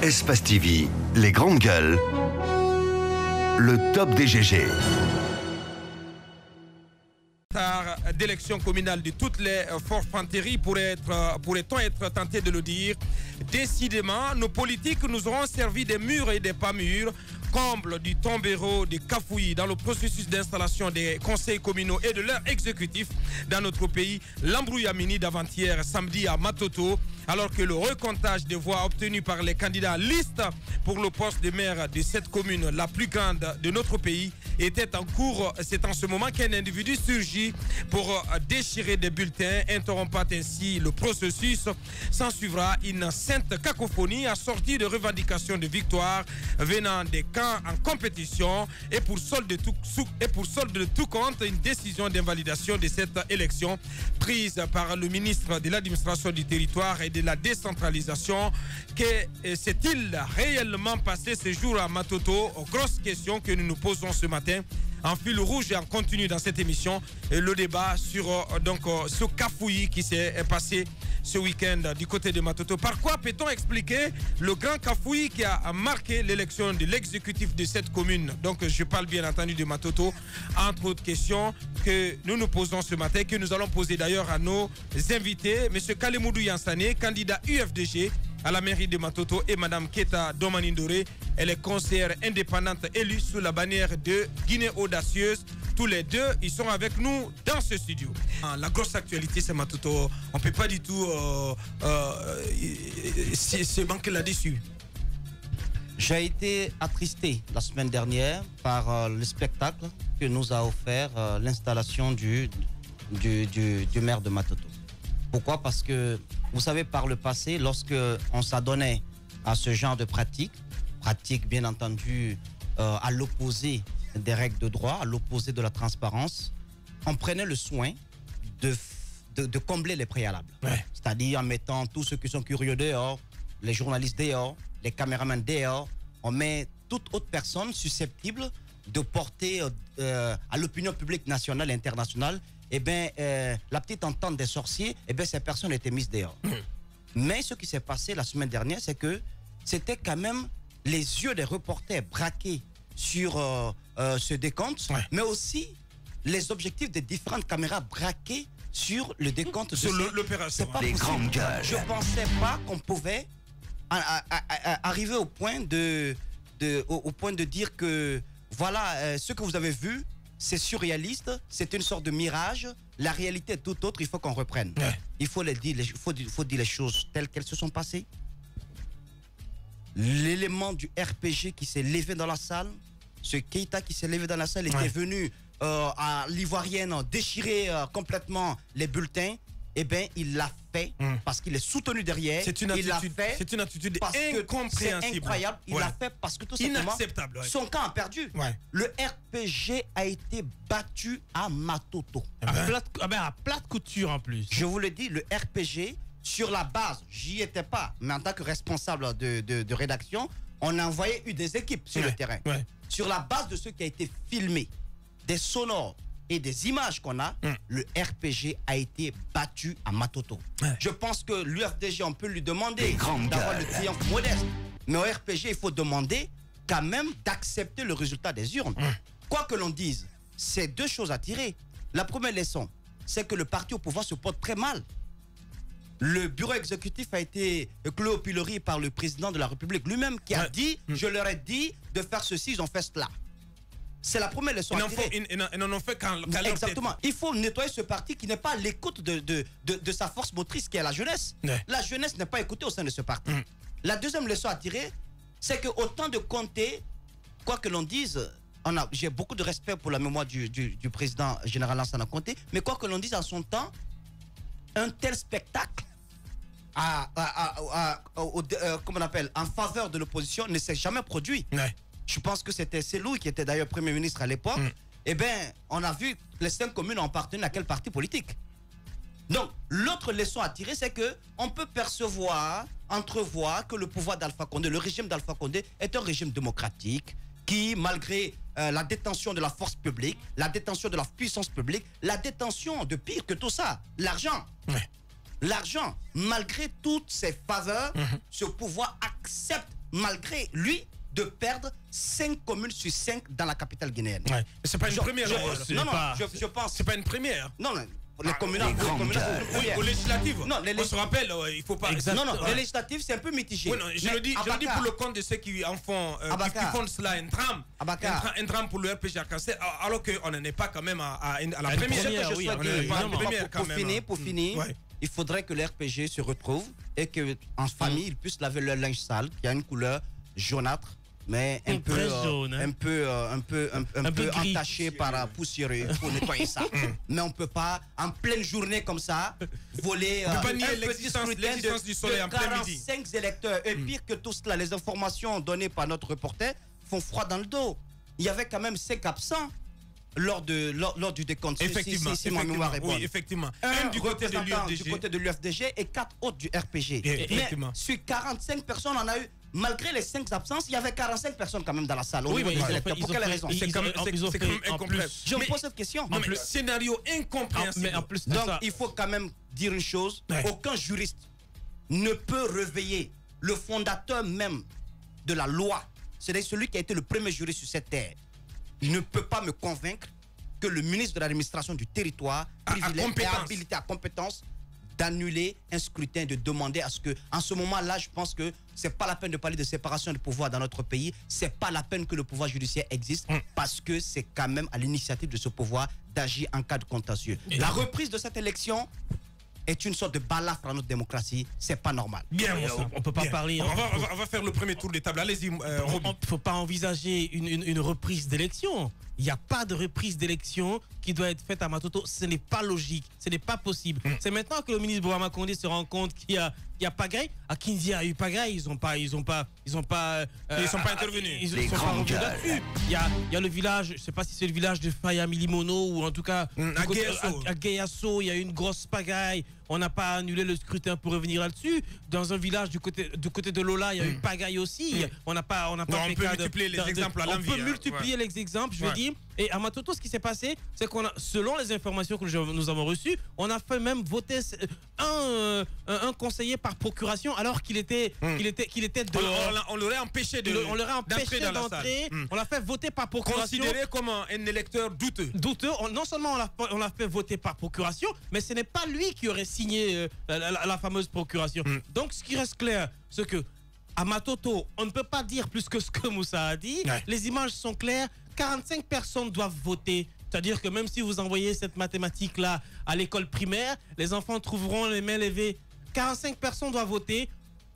Espace TV, les grandes gueules, le top des GG. D'élections communales de toutes les forfanteries pourrait-on être tenté de le dire. Décidément, nos politiques nous auront servi des murs et des pas mûrs, comble du tombéro, des cafouillis dans le processus d'installation des conseils communaux et de leur exécutif dans notre pays. L'embrouillamini d'avant-hier samedi à Matoto, alors que le recomptage des voix obtenues par les candidats listes pour le poste de maire de cette commune la plus grande de notre pays était en cours. C'est en ce moment qu'un individu surgit pour déchirer des bulletins, interrompant ainsi le processus. S'en suivra une sainte cacophonie assortie de revendications de victoire venant des camps en compétition et pour solde de tout compte, une décision d'invalidation de cette élection prise par le ministre de l'administration du territoire et de la décentralisation. Que s'est-il réellement passé ce jour à Matoto? Grosse question que nous nous posons ce matin en fil rouge et en continu dans cette émission, le débat sur ce cafouillis qui s'est passé ce week-end du côté de Matoto. Par quoi peut-on expliquer le grand cafouillis qui a marqué l'élection de l'exécutif de cette commune? Donc je parle bien entendu de Matoto, entre autres questions que nous nous posons ce matin, que nous allons poser d'ailleurs à nos invités, M. Kalemoudou Yansane, candidat UFDG à la mairie de Matoto, et Mme Keta Domanindore, elle est conseillère indépendante élue sous la bannière de Guinée Audacieuse. Tous les deux, ils sont avec nous dans ce studio. La grosse actualité, c'est Matoto. On ne peut pas du tout se manquer là-dessus. J'ai été attristé la semaine dernière par le spectacle que nous a offert l'installation du maire de Matoto. Pourquoi? Parce que, vous savez, par le passé, lorsque on s'adonnait à ce genre de pratiques bien entendu à l'opposé des règles de droit, à l'opposé de la transparence, on prenait le soin de combler les préalables. Ouais. C'est-à-dire en mettant tous ceux qui sont curieux dehors, les journalistes dehors, les caméramans dehors, on met toute autre personne susceptible de porter à l'opinion publique nationale et internationale la petite entente des sorciers, ces personnes étaient mises dehors. Mais ce qui s'est passé la semaine dernière, c'est que c'était quand même les yeux des reporters braqués sur ce décompte, ouais, mais aussi les objectifs des différentes caméras braquées sur le décompte sur l'opération. Les grandes gueules. Je ne pensais pas qu'on pouvait arriver au point de dire que voilà, ce que vous avez vu, c'est surréaliste, c'est une sorte de mirage. La réalité est tout autre, il faut qu'on reprenne. Ouais. Il faut dire les choses telles qu'elles se sont passées. L'élément du RPG qui s'est levé dans la salle, ce Keita qui s'est levé dans la salle, ouais, était venu à l'Ivoirienne déchirer complètement les bulletins. Il l'a fait parce qu'il est soutenu derrière. C'est une attitude incompréhensible. C'est incroyable. Il l'a fait parce que tout simplement, son camp a perdu. Ouais. Le RPG a été battu à Matoto. À plate couture en plus. Je vous le dis, le RPG, sur la base, j'y étais pas, mais en tant que responsable de rédaction, on a envoyé des équipes sur le terrain. Ouais. Sur la base de ce qui a été filmé, des sonores et des images qu'on a, le RPG a été battu à Matoto. Ouais. Je pense que l'UFDG, on peut lui demander d'avoir le triomphe modeste. Mais au RPG, il faut demander quand même d'accepter le résultat des urnes. Quoi que l'on dise, c'est deux choses à tirer. La première leçon, c'est que le parti au pouvoir se porte très mal. Le bureau exécutif a été cloué au pilori par le président de la République lui-même qui a dit, je leur ai dit de faire ceci, ils ont fait cela. C'est la première leçon. Ils n'en ont fait qu'à exactement. Il faut nettoyer ce parti qui n'est pas à l'écoute de sa force motrice qui est la jeunesse. Ouais. La jeunesse n'est pas écoutée au sein de ce parti. La deuxième leçon à tirer, c'est qu'au temps de Conté, quoi que l'on dise, j'ai beaucoup de respect pour la mémoire du président général Lansana Conté, mais quoi que l'on dise en son temps, un tel spectacle comment on appelle, en faveur de l'opposition ne s'est jamais produit. Ouais. Je pense que c'était Selou qui était d'ailleurs Premier ministre à l'époque. On a vu les 5 communes ont appartenu à quel parti politique. Donc, l'autre leçon à tirer, c'est qu'on peut entrevoir que le pouvoir d'Alpha Condé, le régime d'Alpha Condé, est un régime démocratique qui, malgré la détention de la force publique, la détention de la puissance publique, la détention de pire que tout ça, l'argent. Ouais. L'argent, malgré toutes ces faveurs, ce pouvoir accepte malgré lui, de perdre 5 communes sur 5 dans la capitale guinéenne. Ouais. Mais c'est pas une première. Non, je pense. C'est pas une première. Non, les communales. Oui, aux législatives. Non, on se rappelle, il faut pas. Non, les législatives, c'est un peu mitigé. Oui, non, je le dis pour le compte de ceux qui en font, qui font cela un drame pour le RPG Arc-en-Ciel, alors qu'on n'en est pas quand même à la première. Pour finir, il faudrait que le RPG se retrouve et qu'en famille, ils puissent laver leur linge sale, qui a une couleur jaunâtre, mais un peu entaché par poussiéreux pour nettoyer ça. Mais on peut pas, en pleine journée comme ça, voler un petit scrutin du soleil en plein midi. 45 électeurs. Et pire que tout cela, les informations données par notre reporter font froid dans le dos. Il y avait quand même 5 absents lors du décompte. Effectivement, si ma mémoire est bonne. Oui, effectivement. Un du côté de l'UFDG et 4 autres du RPG. Mais sur 45 personnes, on a eu, malgré les 5 absences, il y a 45 personnes quand même dans la salle. Oui, mais pour quelle raison? C'est quand même incompréhensible. Je me pose cette question. Non, mais scénario incompréhensible. Mais en plus de donc, ça, il faut quand même dire une chose. Aucun juriste ne peut réveiller le fondateur même de la loi. C'est celui qui a été le premier juriste sur cette terre. Il ne peut pas me convaincre que le ministre de l'administration du territoire est habilité à compétence d'annuler un scrutin, de demander à ce que, en ce moment-là, je pense que c'est pas la peine de parler de séparation de pouvoir dans notre pays. C'est pas la peine que le pouvoir judiciaire existe parce que c'est quand même à l'initiative de ce pouvoir d'agir en cas de contentieux. La reprise de cette élection est une sorte de balafre à notre démocratie. C'est pas normal. Bien, on peut pas parler. On va faire le premier tour des tables. Allez-y, Roby. Il ne faut pas envisager une reprise d'élection. Il n'y a pas de reprise d'élection qui doit être faite à Matoto. Ce n'est pas logique. Ce n'est pas possible. C'est maintenant que le ministre Bourama Condé se rend compte qu'il y a pagaille. À Kindia, il y a eu pagaille. Ils sont pas intervenus. Ils sont pas revenus là-dessus. Il y a le village, je ne sais pas si c'est le village de Faya Milimono ou en tout cas à Guéasso, il y a eu une grosse pagaille. On n'a pas annulé le scrutin pour revenir là-dessus. Dans un village du côté de Lola, il y a eu pagaille aussi. On peut multiplier les exemples à l'envie. On peut multiplier les exemples, je veux dire. Et à Matoto, ce qui s'est passé, c'est qu'on a, selon les informations que nous avons reçues, on a fait même voter un conseiller par procuration alors qu'il était dehors. On l'aurait empêché d'entrer. On l'a fait voter par procuration. Considéré comme un électeur douteux. Non seulement on l'a fait voter par procuration, mais ce n'est pas lui qui aurait signé la fameuse procuration. Donc ce qui reste clair, c'est que à Matoto, on ne peut pas dire plus que ce que Moussa a dit. Les images sont claires. 45 personnes doivent voter. C'est-à-dire que même si vous envoyez cette mathématique-là à l'école primaire, les enfants trouveront les mains levées. 45 personnes doivent voter.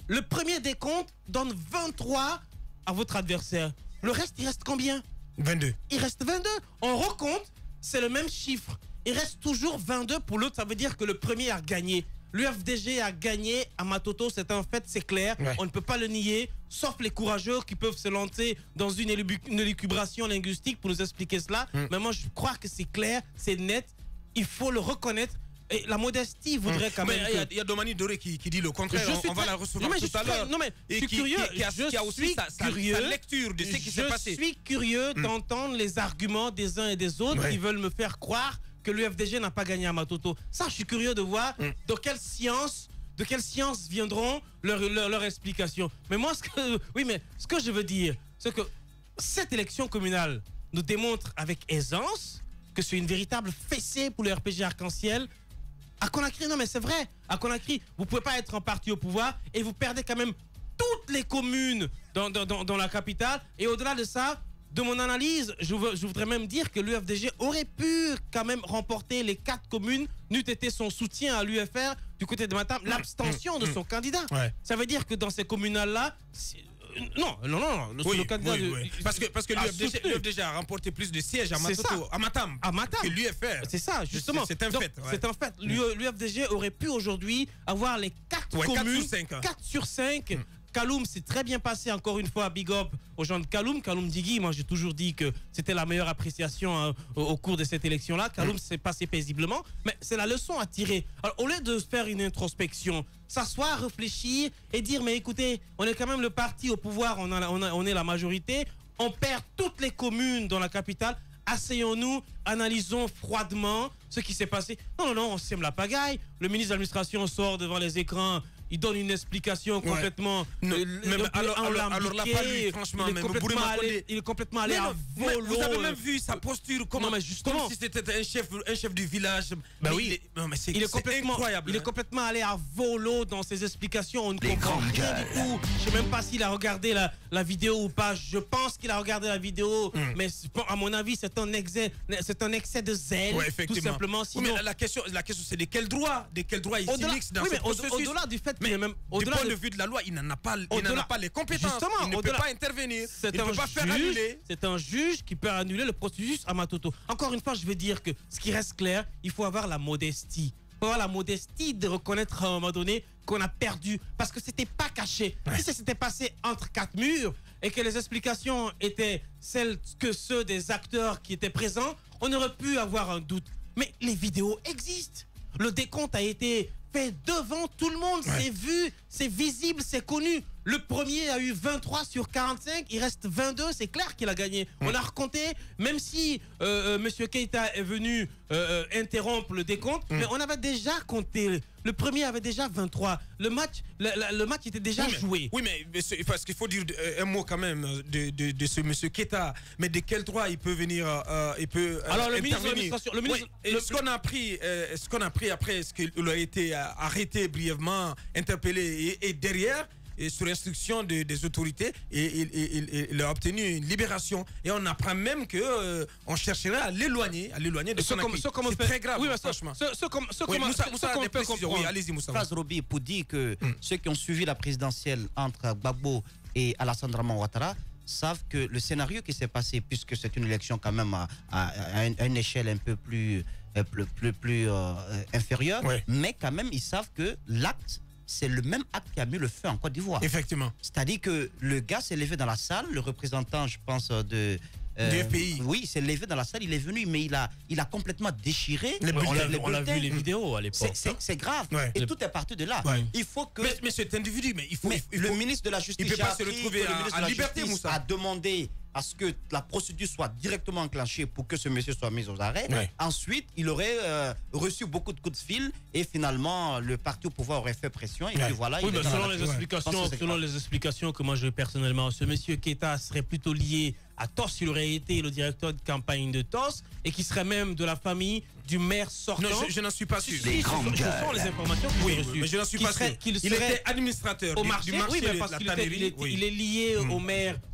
Le premier décompte donne 23 à votre adversaire. Le reste, il reste combien? 22. Il reste 22. On recompte, c'est le même chiffre. Il reste toujours 22 pour l'autre. Ça veut dire que le premier a gagné. L'UFDG a gagné à Matoto, c'est un fait, c'est clair. On ne peut pas le nier, sauf les courageux qui peuvent se lancer dans une élucubration linguistique pour nous expliquer cela. Mais moi, je crois que c'est clair, c'est net. Il faut le reconnaître. Et la modestie voudrait quand même. Il y a Domani Doré qui dit le contraire. On va la recevoir tout à l'heure. Non, mais je suis curieux. Qui a aussi sa lecture de ce qui s'est passé. Je suis curieux d'entendre les arguments des uns et des autres qui veulent me faire croire que l'UFDG n'a pas gagné à Matoto. Ça, je suis curieux de voir de quelle science viendront leurs explications. Mais moi, ce que je veux dire, c'est que cette élection communale nous démontre avec aisance que c'est une véritable fessée pour le RPG Arc-en-Ciel. À Conakry, non mais c'est vrai, à Conakry, vous pouvez pas être en parti au pouvoir et vous perdez quand même toutes les communes dans la capitale. Et au-delà de ça, de mon analyse, je voudrais même dire que l'UFDG aurait pu quand même remporter les 4 communes, n'eût été son soutien à l'UFR du côté de Matam, l'abstention de son candidat. Ça veut dire que dans ces communales-là, le candidat parce que l'UFDG a remporté plus de sièges à Matam que l'UFR. C'est ça, justement. C'est un fait. C'est un fait. L'UFDG aurait pu aujourd'hui avoir les 4 communes, 4 sur 5. Kaloum s'est très bien passé, encore une fois, big up aux gens de Kaloum. Kaloum Digui, moi j'ai toujours dit que c'était la meilleure appréciation au cours de cette élection-là. Kaloum s'est passé paisiblement, mais c'est la leçon à tirer. Alors, au lieu de faire une introspection, s'asseoir, réfléchir et dire, mais écoutez, on est quand même le parti au pouvoir, on est la majorité, on perd toutes les communes dans la capitale, asseyons-nous, analysons froidement ce qui s'est passé. Non, on sème la pagaille. Le ministre de l'administration sort devant les écrans, il donne une explication complètement. Alors là, pas lui, franchement, il est complètement allé à volo. Vous avez même vu sa posture, comment, mais justement, comme si c'était un chef du village. Ben oui, c'est incroyable. Il est complètement allé à volo dans ses explications. On ne comprend rien du tout. Je ne sais même pas s'il a regardé la vidéo ou pas. Je pense qu'il a regardé la vidéo, mais à mon avis, c'est un excès de zèle, tout simplement. Sinon, mais la question, c'est de quel droit il s'immisce dans ce processus. Au-delà du fait, mais même du point de vue de la loi, il n'en a pas les compétences. Justement, il ne peut pas intervenir. Il ne peut pas faire annuler. C'est un juge qui peut annuler le processus à Matoto. Encore une fois, je veux dire que ce qui reste clair, il faut avoir la modestie. Il faut avoir la modestie de reconnaître à un moment donné qu'on a perdu. Parce que c'était pas caché. Si ça s'était passé entre quatre murs et que les explications étaient celles que ceux des acteurs qui étaient présents, on aurait pu avoir un doute. Mais les vidéos existent. Le décompte a été fait devant tout le monde. C'est vu, c'est visible, c'est connu. Le premier a eu 23 sur 45, il reste 22, c'est clair qu'il a gagné. On a recompté, même si M. Keita est venu interrompre le décompte, mais on avait déjà compté. Le premier avait déjà 23. Le match était déjà joué. Oui, mais parce qu'il faut dire un mot quand même de ce M. Keita. Mais de quel droit il peut venir Alors, le ministre de l'administration. Ce qu'on a pris après, est-ce qu'il a été arrêté brièvement, interpellé et derrière, et sur instruction des autorités, et il a obtenu une libération. Et on apprend même qu'on chercherait à l'éloigner de son acquis. C'est très grave, franchement. Moussa, oui, allez-y, Moussa. Phrase Roby pour dire que ceux qui ont suivi la présidentielle entre Gbagbo et Alassane Draman Ouattara savent que le scénario qui s'est passé, puisque c'est une élection quand même à une échelle un peu plus inférieure, mais quand même ils savent que l'acte, c'est le même acte qui a mis le feu en Côte d'Ivoire. Effectivement. C'est-à-dire que le gars s'est levé dans la salle, le représentant, je pense, du FPI. Oui, il s'est levé dans la salle, il est venu, mais il a complètement déchiré les bulletins. On a vu les vidéos à l'époque. C'est grave. Et tout est parti de là. Il faut que... Mais cet individu, le ministre de la Justice, il peut pas se retrouver à liberté, Moussa, a demandé à ce que la procédure soit directement enclenchée pour que ce monsieur soit mis aux arrêts. Ensuite, il aurait reçu beaucoup de coups de fil et finalement, le parti au pouvoir aurait fait pression. Et puis voilà. Oui, mais selon les explications que moi j'ai personnellement, ce monsieur Keita serait plutôt lié à TOS. Il aurait été le directeur de campagne de TOS et qui serait même de la famille du maire sortant. Non, je n'en suis pas sûr. Les grandes gueules. Ce sont les informations que j'ai reçues. Mais je n'en suis pas sûr. Il était administrateur au marché, du marché mais parce de la tannerie. Il est lié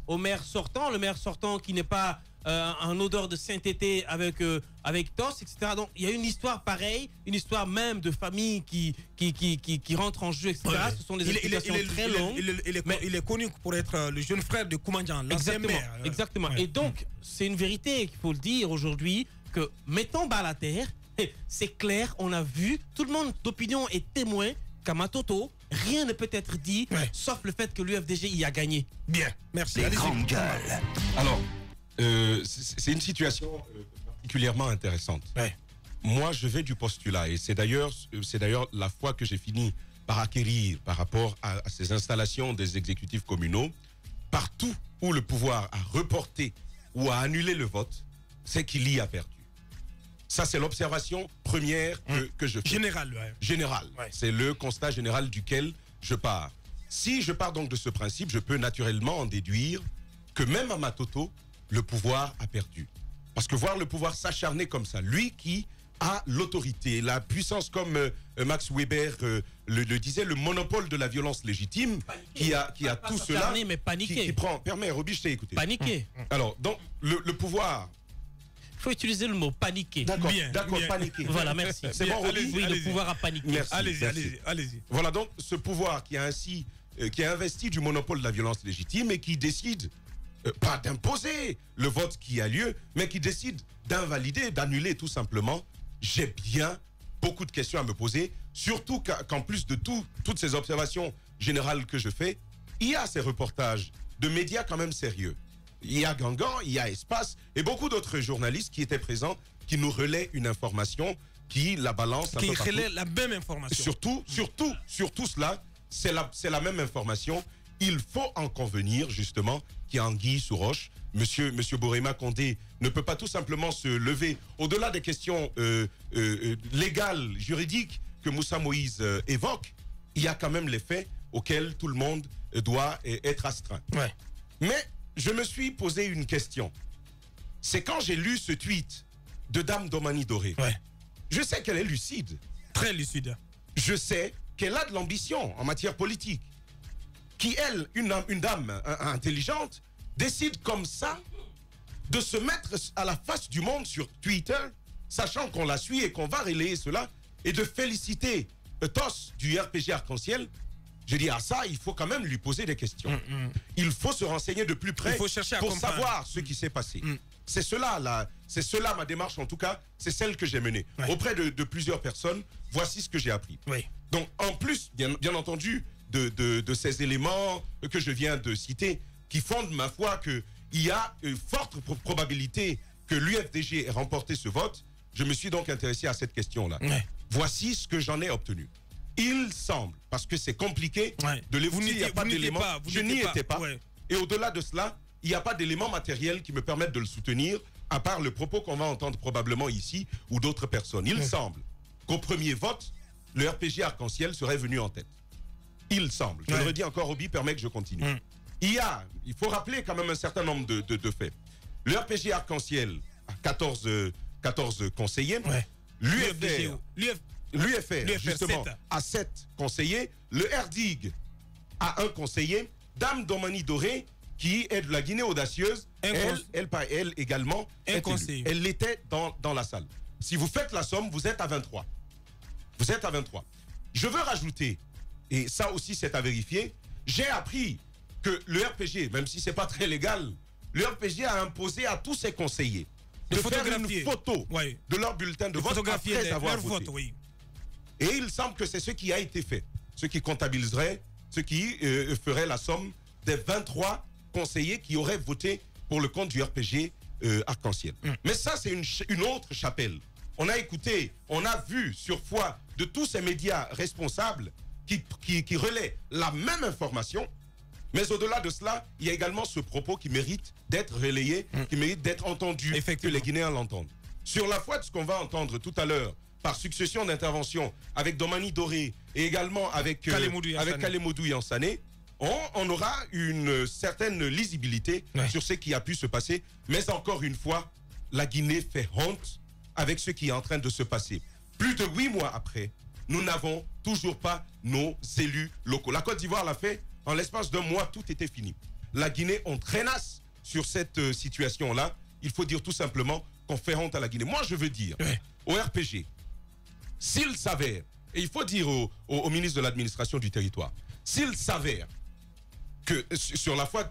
au maire sortant, le maire sortant qui n'est pas en odeur de sainteté avec TOS, etc. Donc il y a une histoire pareille, une histoire même de famille qui rentre en jeu, etc. Ce sont des explications très longues. Il est connu pour être le jeune frère de Koumandian, l'ancien maire. Exactement. Et donc, c'est une vérité qu'il faut le dire aujourd'hui, que mettons bas à terre, c'est clair, on a vu, tout le monde d'opinion est témoin qu'à Matoto, rien ne peut être dit, sauf le fait que l'UFDG y a gagné. Bien, merci. Les grandes gueules. Alors, c'est une situation particulièrement intéressante. Moi, je vais du postulat, et c'est d'ailleurs la foi que j'ai fini par acquérir par rapport à ces installations des exécutifs communaux. Partout où le pouvoir a reporté ou a annulé le vote, c'est qu'il y a perdu. Ça, c'est l'observation première que je fais. Général. C'est le constat général duquel je pars. Si je pars donc de ce principe, je peux naturellement en déduire que même à Matoto, le pouvoir a perdu. Parce que voir le pouvoir s'acharner comme ça, lui qui a l'autorité, la puissance, comme Max Weber le disait, le monopole de la violence légitime, qui a tout cela, mais paniqué. qui prend... Permets, Roby, je t'ai écouté. Paniqué. Alors, donc, le pouvoir... Il faut utiliser le mot paniquer. D'accord, paniquer. Voilà, merci. C'est bon, Roby? Oui, le pouvoir a paniqué. Merci. Allez-y. Voilà donc ce pouvoir qui a ainsi, qui a investi du monopole de la violence légitime et qui décide, pas d'imposer le vote qui a lieu, mais qui décide d'invalider, d'annuler tout simplement. J'ai bien beaucoup de questions à me poser, surtout qu'en plus de toutes ces observations générales que je fais, il y a ces reportages de médias quand même sérieux. Il y a Gangan, il y a Espace et beaucoup d'autres journalistes qui étaient présents, qui nous relaient une information, qui la balance un peu partout. Qui relaient la même information. Surtout cela, c'est la même information. Il faut en convenir justement qu'il y a anguille sous roche. Monsieur Borema Condé ne peut pas tout simplement se lever au-delà des questions légales, juridiques que Moussa Moïse évoque. il y a quand même les faits auxquels tout le monde doit être astreint. Ouais. Mais je me suis posé une question. C'est quand j'ai lu ce tweet de Dame Domani Doré. Ouais. Je sais qu'elle est lucide. Très lucide. Je sais qu'elle a de l'ambition en matière politique. Qui, elle, une dame intelligente, décide comme ça de se mettre à la face du monde sur Twitter, sachant qu'on la suit et qu'on va relayer cela, et de féliciter TOS du RPG Arc-en-Ciel. Je dis à ça, il faut quand même lui poser des questions. Il faut se renseigner de plus près Il faut chercher à pour comprendre. savoir ce qui s'est passé. C'est cela ma démarche en tout cas, c'est celle que j'ai menée. Ouais. Auprès de plusieurs personnes, voici ce que j'ai appris. Oui. Donc en plus, bien entendu, de ces éléments que je viens de citer, qui fondent ma foi qu'il y a une forte probabilité que l'UFDG ait remporté ce vote, je me suis donc intéressé à cette question-là. Ouais. Voici ce que j'en ai obtenu. Il semble, parce que c'est compliqué Ouais. de l'évoquer, il n'y a pas vous n'étiez d'éléments. pas, vous Je n'y n'étiez étais pas. Ouais. Et au-delà de cela, il n'y a pas d'éléments matériels qui me permettent de le soutenir, à part le propos qu'on va entendre probablement ici ou d'autres personnes. Il semble qu'au premier vote, le RPG Arc-en-Ciel serait venu en tête. Il semble. Je le redis encore, Roby, permet que je continue. Il faut rappeler quand même un certain nombre de faits. Le RPG Arc-en-Ciel a 14 conseillers. Ouais. L'UFR, justement, 7. a 7 conseillers. Le RDIG a un conseiller. Dame Domani Doré, qui est de la Guinée audacieuse, elle également Un est conseiller. élue. Elle était dans la salle. Si vous faites la somme, vous êtes à 23. Vous êtes à 23. Je veux rajouter, et ça aussi c'est à vérifier, j'ai appris que le RPG, même si c'est pas très légal, le RPG a imposé à tous ses conseillers de faire une photo de leur bulletin de vote après avoir voté. Vote, oui. Et il semble que c'est ce qui a été fait. Ce qui comptabiliserait, ce qui ferait la somme des 23 conseillers qui auraient voté pour le compte du RPG Arc-en-Ciel. Mais ça, c'est une autre chapelle. On a écouté, on a vu sur foi de tous ces médias responsables qui relaient la même information. Mais au-delà de cela, il y a également ce propos qui mérite d'être relayé, qui mérite d'être entendu, que les Guinéens l'entendent. Sur la foi de ce qu'on va entendre tout à l'heure, par succession d'interventions avec Domani Doré et également avec Kalemodou Yansane, on aura une certaine lisibilité sur ce qui a pu se passer. Mais encore une fois, la Guinée fait honte avec ce qui est en train de se passer. Plus de 8 mois après, nous n'avons toujours pas nos élus locaux. La Côte d'Ivoire l'a fait. En l'espace d'un mois, tout était fini. La Guinée, on traînasse sur cette situation-là. Il faut dire tout simplement qu'on fait honte à la Guinée. Moi, je veux dire au RPG, s'il s'avère, et il faut dire au ministre de l'administration du territoire, s'il s'avère que sur la foi,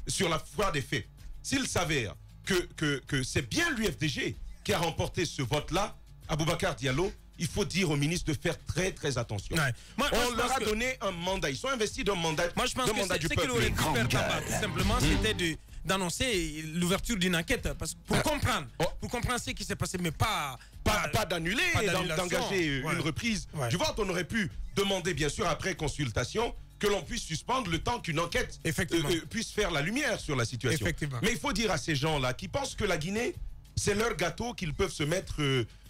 sur la foi des faits, s'il s'avère que c'est bien l'UFDG qui a remporté ce vote-là, Aboubacar Diallo, il faut dire au ministre de faire très très attention. On leur a donné un mandat. Ils sont investis d'un mandat. Moi, je pense que ce qu'il aurait dû faire tout simplement, c'était d'annoncer l'ouverture d'une enquête. Parce que pour comprendre ce qui s'est passé, mais pas d'annuler, d'engager une reprise du vote. On aurait pu demander, bien sûr, après consultation, que l'on puisse suspendre le temps qu'une enquête puisse faire la lumière sur la situation. Mais il faut dire à ces gens-là qui pensent que la Guinée, c'est leur gâteau qu'ils peuvent se mettre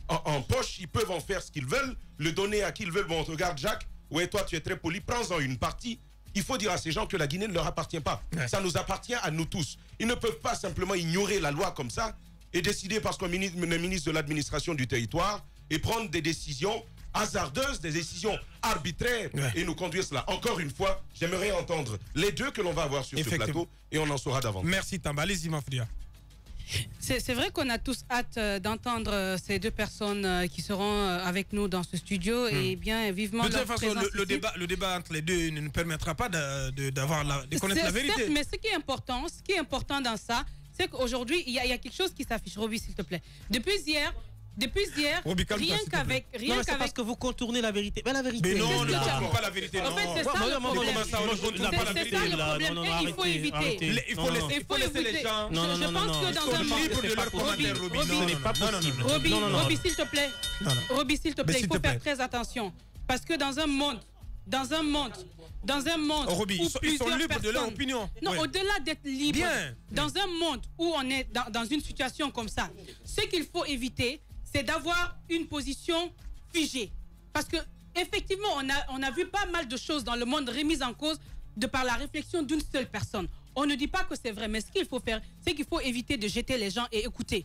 en poche, ils peuvent en faire ce qu'ils veulent, le donner à qui ils veulent. Bon, regarde Jacques, ouais, toi tu es très poli, prends-en une partie. Il faut dire à ces gens que la Guinée ne leur appartient pas. Ça nous appartient à nous tous. Ils ne peuvent pas simplement ignorer la loi comme ça et décider parce qu'on est ministre de l'administration du territoire et prendre des décisions hasardeuses, des décisions arbitraires et nous conduire cela. Encore une fois, j'aimerais entendre les deux que l'on va avoir sur ce plateau et on en saura davantage. Merci Tamba, allez-y Mafria. C'est vrai qu'on a tous hâte d'entendre ces deux personnes qui seront avec nous dans ce studio et bien vivement. De toute façon, le débat entre les deux ne nous permettra pas de connaître la vérité. Certes, mais ce qui est important dans ça, c'est qu'aujourd'hui, il y a quelque chose qui s'affiche. Roby, s'il te plaît. Depuis hier, rien qu'avec... C'est parce que vous contournez la vérité. Mais la vérité... Mais non, ne contourne pas la vérité. En fait, c'est ça le problème. C'est ça le problème. Et il faut éviter. Il faut laisser les gens... Je pense que dans un monde... Libre de leur commentaire, Roby. Ce n'est pas possible. Roby, s'il te plaît. Roby, s'il te plaît, il faut faire très attention. Parce que dans un monde Roby, ils sont libres de leur opinion. Non, au-delà d'être libre, dans un monde où on est dans une situation comme ça, ce qu'il faut éviter, c'est d'avoir une position figée. Parce que effectivement, on a vu pas mal de choses dans le monde remises en cause de par la réflexion d'une seule personne. On ne dit pas que c'est vrai, mais ce qu'il faut faire, c'est qu'il faut éviter de jeter les gens et écouter.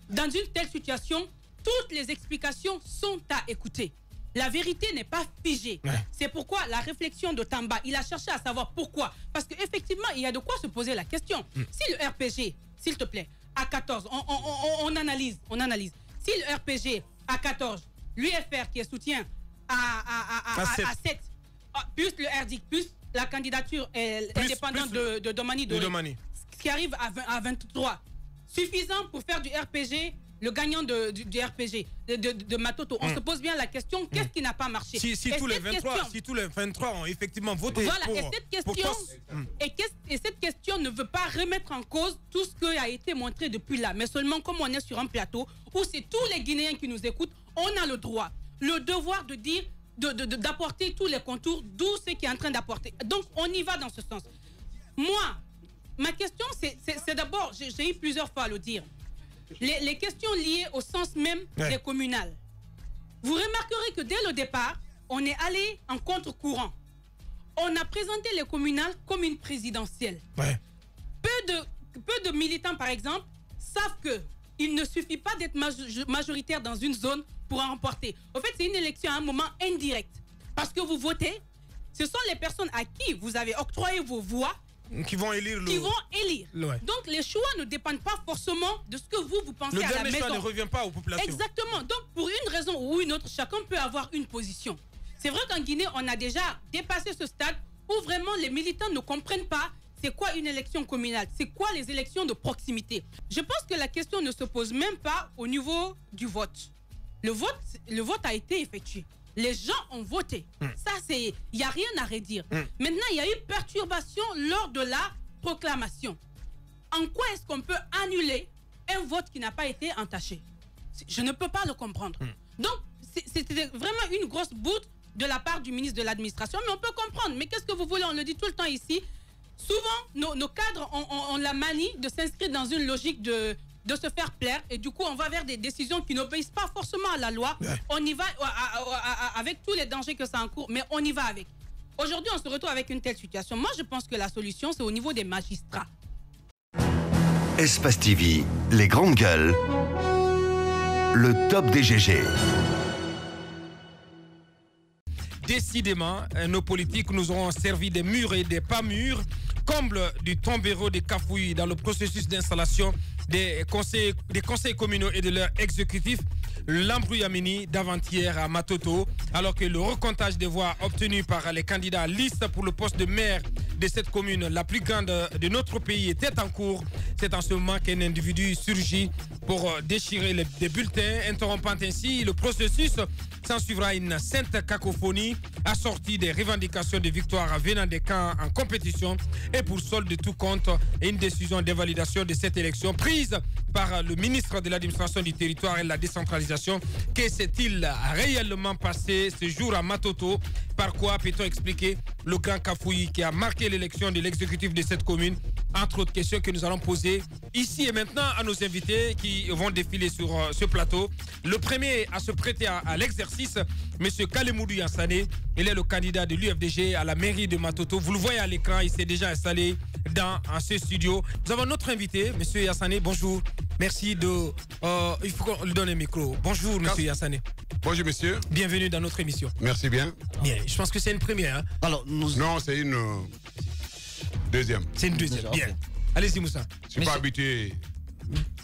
Dans une telle situation, toutes les explications sont à écouter. La vérité n'est pas figée. Ouais. C'est pourquoi la réflexion de Tamba, il a cherché à savoir pourquoi. Parce qu'effectivement, il y a de quoi se poser la question. Si le RPG, s'il te plaît, à 14, on analyse. Si le RPG à 14, l'UFR qui est soutien à 7, plus le RDIC, plus la candidature indépendante de Domani, ce qui arrive à 23, suffisant pour faire du RPG, le gagnant du RPG, de Matoto. On se pose bien la question, qu'est-ce qui n'a pas marché? Si tous les 23 ont effectivement voté pour... Et cette question ne veut pas remettre en cause tout ce qui a été montré depuis là, mais seulement comme on est sur un plateau où c'est tous les Guinéens qui nous écoutent, on a le droit, le devoir de dire, d'apporter tous les contours, d'où ce qui est en train d'apporter. Donc, on y va dans ce sens. Moi, ma question, c'est d'abord, j'ai eu plusieurs fois à le dire, les questions liées au sens même des communales. Vous remarquerez que dès le départ, on est allé en contre-courant. On a présenté les communales comme une présidentielle. Ouais. Peu de militants, par exemple, savent qu'il ne suffit pas d'être majoritaire dans une zone pour en remporter. En fait, c'est une élection à un moment indirect. Parce que vous votez, ce sont les personnes à qui vous avez octroyé vos voix qui vont élire. Ouais. Donc les choix ne dépendent pas forcément de ce que vous pensez à la maison. Le choix ne revient pas aux populations. Exactement. Donc pour une raison ou une autre, chacun peut avoir une position. C'est vrai qu'en Guinée, on a déjà dépassé ce stade où vraiment les militants ne comprennent pas c'est quoi une élection communale, c'est quoi les élections de proximité. Je pense que la question ne se pose même pas au niveau du vote. Le vote a été effectué. Les gens ont voté. Ça, il n'y a rien à redire. Maintenant, il y a eu perturbation lors de la proclamation. En quoi est-ce qu'on peut annuler un vote qui n'a pas été entaché? Je ne peux pas le comprendre. Donc, c'était vraiment une grosse boute de la part du ministre de l'Administration, mais on peut comprendre. Mais qu'est-ce que vous voulez? On le dit tout le temps ici. Souvent, nos cadres ont la manie de s'inscrire dans une logique de se faire plaire, et du coup on va vers des décisions qui n'obéissent pas forcément à la loi. On y va avec tous les dangers que ça encourt, mais on y va avec. Aujourd'hui on se retrouve avec une telle situation. Moi je pense que la solution c'est au niveau des magistrats. Espace TV, les grandes gueules, le top des GG. Décidément, nos politiques nous auront servi des murs et des pas mûrs, comble du tombéro des cafouilles dans le processus d'installation des conseils communaux et de leur exécutif. L'embrouillamini d'avant-hier à Matoto, alors que le recomptage des voix obtenues par les candidats listes pour le poste de maire de cette commune, la plus grande de notre pays, était en cours. C'est en ce moment qu'un individu surgit pour déchirer des bulletins, interrompant ainsi le processus. S'en suivra une sainte cacophonie assortie des revendications de victoire venant des camps en compétition, et pour solde de tout compte, une décision d'invalidation de cette élection prise par le ministre de l'administration du territoire et de la décentralisation. Que s'est-il réellement passé ce jour à Matoto? Par quoi peut-on expliquer le grand cafouillis qui a marqué l'élection de l'exécutif de cette commune? Entre autres questions que nous allons poser ici et maintenant à nos invités qui vont défiler sur ce plateau. Le premier à se prêter à l'exercice, M. Kalemoudou Yassane. Il est le candidat de l'UFDG à la mairie de Matoto. Vous le voyez à l'écran, il s'est déjà installé dans ce studio. Nous avons notre invité, M. Yassane. Bonjour. Merci de... il faut qu'on lui donne un micro. Bonjour, M. Yassane. Bonjour, monsieur. Bienvenue dans notre émission. Merci bien. Bien, je pense que c'est une première. Hein? Alors, Non, c'est une deuxième. C'est une deuxième, bien. Okay. Allez-y, Moussa. Je ne suis pas habitué.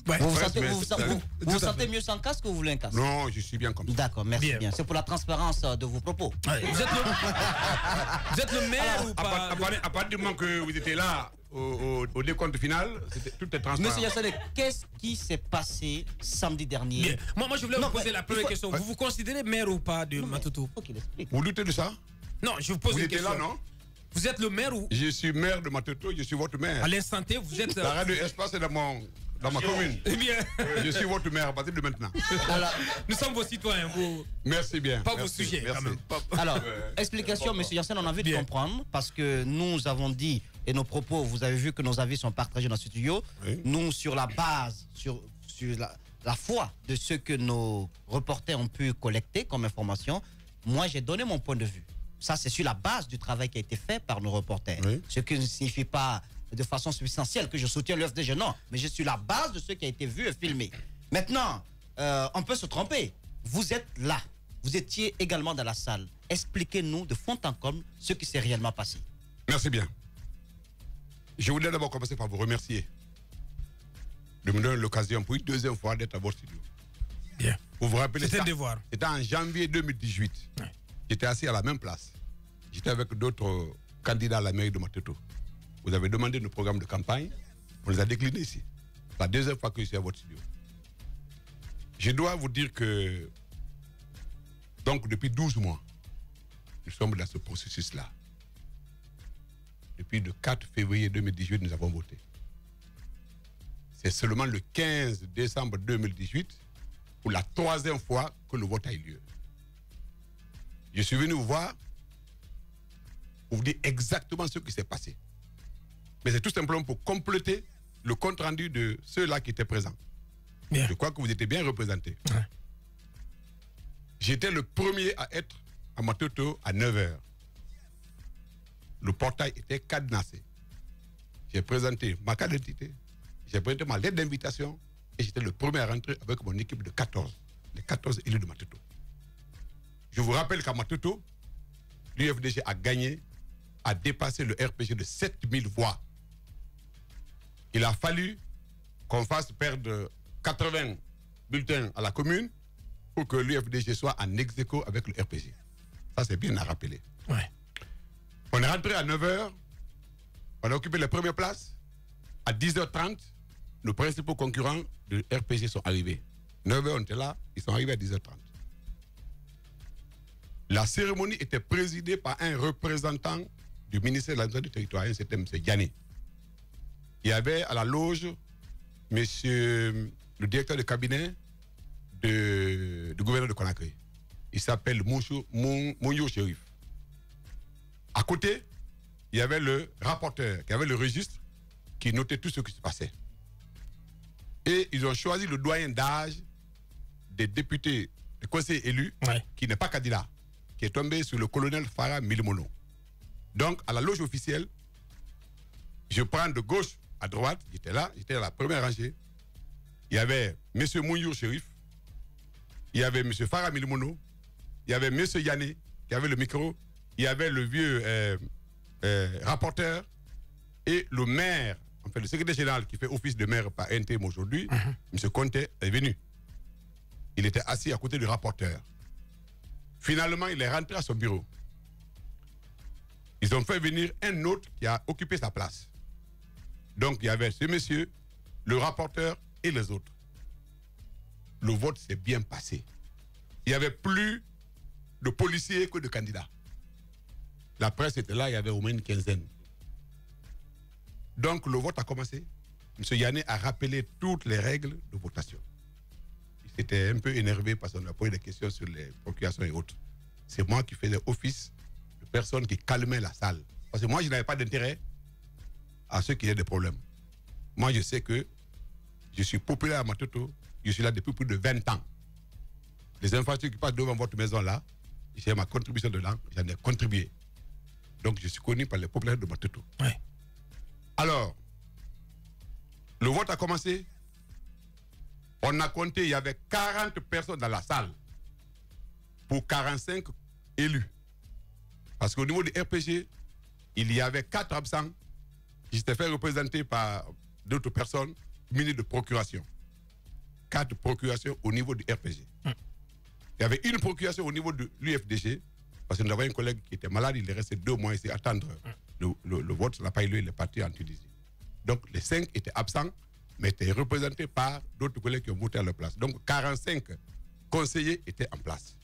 Ouais. Vous vous sentez mieux sans casque ou vous voulez un casque? Non, je suis bien comme ça. D'accord, merci bien. C'est pour la transparence de vos propos. Ouais. Vous êtes le maire ou pas? À partir du moment que vous étiez là, au décompte final, tout est transparent. Monsieur Yassane, qu'est-ce qui s'est passé samedi dernier? Bien. Moi, je voulais vous poser la première question. Vous vous considérez maire ou pas de Matoto? Faut qu'il explique. Vous doutez de ça? Non, je vous pose une question. Vous étiez là, non? Vous êtes le maire ou? Je suis maire de Matoto, je suis votre maire. À l'instant T, vous êtes... La radio Espace est dans ma commune. Eh bien. Je suis votre maire à partir de maintenant. Alors, nous sommes vos citoyens, vous. Merci bien. Pas vos sujets, quand même. Alors, explication, monsieur Yassane, on a envie de comprendre, parce que nous avons dit, et nos propos, vous avez vu que nos avis sont partagés dans ce studio. Oui. Nous, sur la base, sur la foi de ce que nos reporters ont pu collecter comme information, Moi, j'ai donné mon point de vue. Ça, c'est sur la base du travail qui a été fait par nos reporters. Oui. Ce qui ne signifie pas de façon substantielle que je soutiens l'UFDG, non. Mais je suis la base de ce qui a été vu et filmé. Maintenant, on peut se tromper. Vous êtes là. Vous étiez également dans la salle. Expliquez-nous de fond en comble ce qui s'est réellement passé. Merci bien. Je voudrais d'abord commencer par vous remercier de me donner l'occasion pour une deuxième fois d'être à votre studio. Bien. Vous vous rappelez C'était ça? un devoir. C'était en janvier 2018. Ouais. J'étais assis à la même place. J'étais avec d'autres candidats à la mairie de Matoto. Vous avez demandé nos programmes de campagne. On les a déclinés ici. C'est la deuxième fois que je suis à votre studio. Je dois vous dire que, donc depuis 12 mois, nous sommes dans ce processus-là. Depuis le 4 février 2018, nous avons voté. C'est seulement le 15 décembre 2018, pour la troisième fois, que le vote a eu lieu. Je suis venu vous voir pour vous dire exactement ce qui s'est passé. Mais c'est tout simplement pour compléter le compte rendu de ceux-là qui étaient présents. Bien. Je crois que vous étiez bien représentés. Ouais. J'étais le premier à être à Matoto à 9h. Le portail était cadenassé. J'ai présenté ma carte d'identité, j'ai présenté ma lettre d'invitation et j'étais le premier à rentrer avec mon équipe de 14, les 14 élus de Matoto. Je vous rappelle qu'à Matoto, l'UFDG a gagné, a dépassé le RPG de 7000 voix. Il a fallu qu'on fasse perdre 80 bulletins à la commune pour que l'UFDG soit en ex-aequo avec le RPG. Ça, c'est bien à rappeler. Ouais. On est rentré à 9h, on a occupé les premières places. À 10h30, nos principaux concurrents de RPG sont arrivés. 9h, on était là, ils sont arrivés à 10h30. La cérémonie était présidée par un représentant du ministère de l'Administration du Territoire, c'était M. Yanné. Il y avait à la loge monsieur le directeur de cabinet du gouverneur de Conakry. Il s'appelle Mounio Chérif. À côté, il y avait le rapporteur qui avait le registre qui notait tout ce qui se passait. Et ils ont choisi le doyen d'âge des députés, des conseillers élus, Ouais. qui n'est pas candidat, qui est tombé sur le colonel Farah Milimono. Donc, à la loge officielle, je prends de gauche à droite, j'étais là, j'étais à la première rangée. Il y avait M. Mouniour Chérif, il y avait M. Farah Milimono, il y avait M. Yanné qui avait le micro, il y avait le vieux rapporteur et le maire, en fait le secrétaire général qui fait office de maire par intérim aujourd'hui, M. Conté est venu. Il était assis à côté du rapporteur. Finalement, il est rentré à son bureau. Ils ont fait venir un autre qui a occupé sa place. Donc, il y avait ce monsieur, le rapporteur et les autres. Le vote s'est bien passé. Il y avait plus de policiers que de candidats. La presse était là, il y avait au moins une quinzaine. Donc, le vote a commencé. M. Yanné a rappelé toutes les règles de votation. Il s'était un peu énervé parce qu'on a posé des questions sur les procurations et autres. C'est moi qui faisais office de personne qui calmait la salle. Parce que moi, je n'avais pas d'intérêt à ceux qui aient des problèmes. Moi, je sais que je suis populaire à Matoto. Je suis là depuis plus de 20 ans. Les infrastructures qui passent devant votre maison là, j'ai ma contribution dedans, j'en ai contribué. Donc, je suis connu par les populaires de Matoto. Ouais. Alors, le vote a commencé. On a compté, il y avait 40 personnes dans la salle pour 45 élus. Parce qu'au niveau du RPG, il y avait 4 absents qui s'étaient fait représenter par d'autres personnes munies de procuration. 4 procurations au niveau du RPG. Il y avait une procuration au niveau de l'UFDG, parce que nous avons un collègue qui était malade, il est resté 2 mois ici à attendre le vote, ça n'a pas eu lieu, il est parti en Tunisie. Donc les 5 étaient absents, mais étaient représentés par d'autres collègues qui ont voté à leur place. Donc 45 conseillers étaient en place.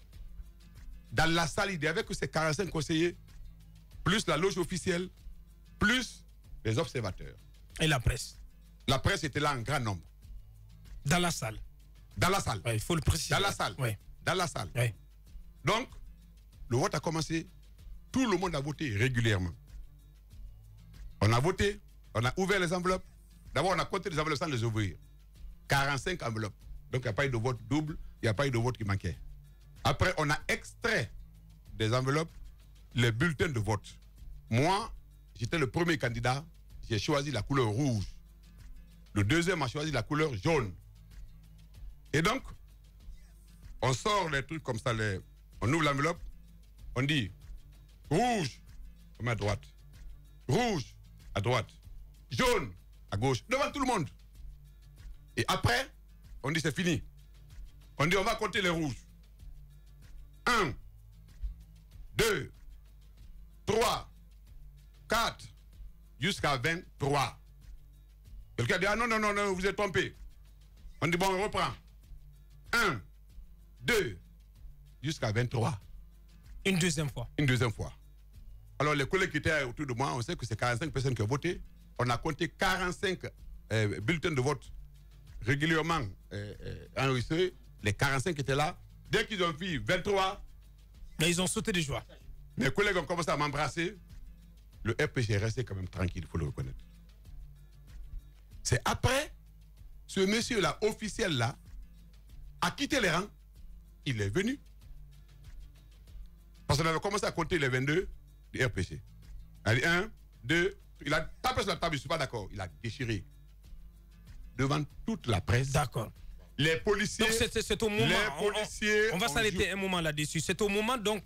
Dans la salle, il n'y avait que ces 45 conseillers, plus la loge officielle, plus les observateurs. Et la presse. La presse était là en grand nombre. Dans la salle. Dans la salle. Ouais, il faut le préciser. Dans la salle. Ouais. Dans la salle. Ouais. Donc, le vote a commencé. Tout le monde a voté régulièrement. On a voté, on a ouvert les enveloppes. D'abord, on a compté les enveloppes sans les ouvrir. 45 enveloppes. Donc, il n'y a pas eu de vote double, il n'y a pas eu de vote qui manquait. Après, on a extrait des enveloppes les bulletins de vote. Moi, j'étais le premier candidat, j'ai choisi la couleur rouge. Le deuxième a choisi la couleur jaune. Et donc, on sort les trucs comme ça, on ouvre l'enveloppe, on dit rouge, on met à droite. Rouge, à droite. Jaune, à gauche, devant tout le monde. Et après, on dit c'est fini. On dit on va compter les rouges. 1, 2, 3, 4, jusqu'à 23. Quelqu'un dit ah non, non, non, non, vous êtes trompé. On dit bon, on reprend. 1, 2, jusqu'à 23. Une deuxième fois. Une deuxième fois. Alors les collègues qui étaient autour de moi, on sait que c'est 45 personnes qui ont voté. On a compté 45 bulletins de vote régulièrement enregistrés. Les 45 étaient là. Dès qu'ils ont vu 23, mais ils ont sauté de joie. Mes collègues ont commencé à m'embrasser. Le RPG est resté quand même tranquille, il faut le reconnaître. C'est après, ce monsieur-là, officiel-là, a quitté les rangs. Il est venu. Parce qu'on avait commencé à compter les 22 du RPG. Il a dit 1, 2, il a tapé sur la table, je ne suis pas d'accord. Il a déchiré. Devant toute la presse. D'accord. Les policiers. Donc c'est au moment. Les policiers. On va s'arrêter un moment là-dessus. C'est au moment donc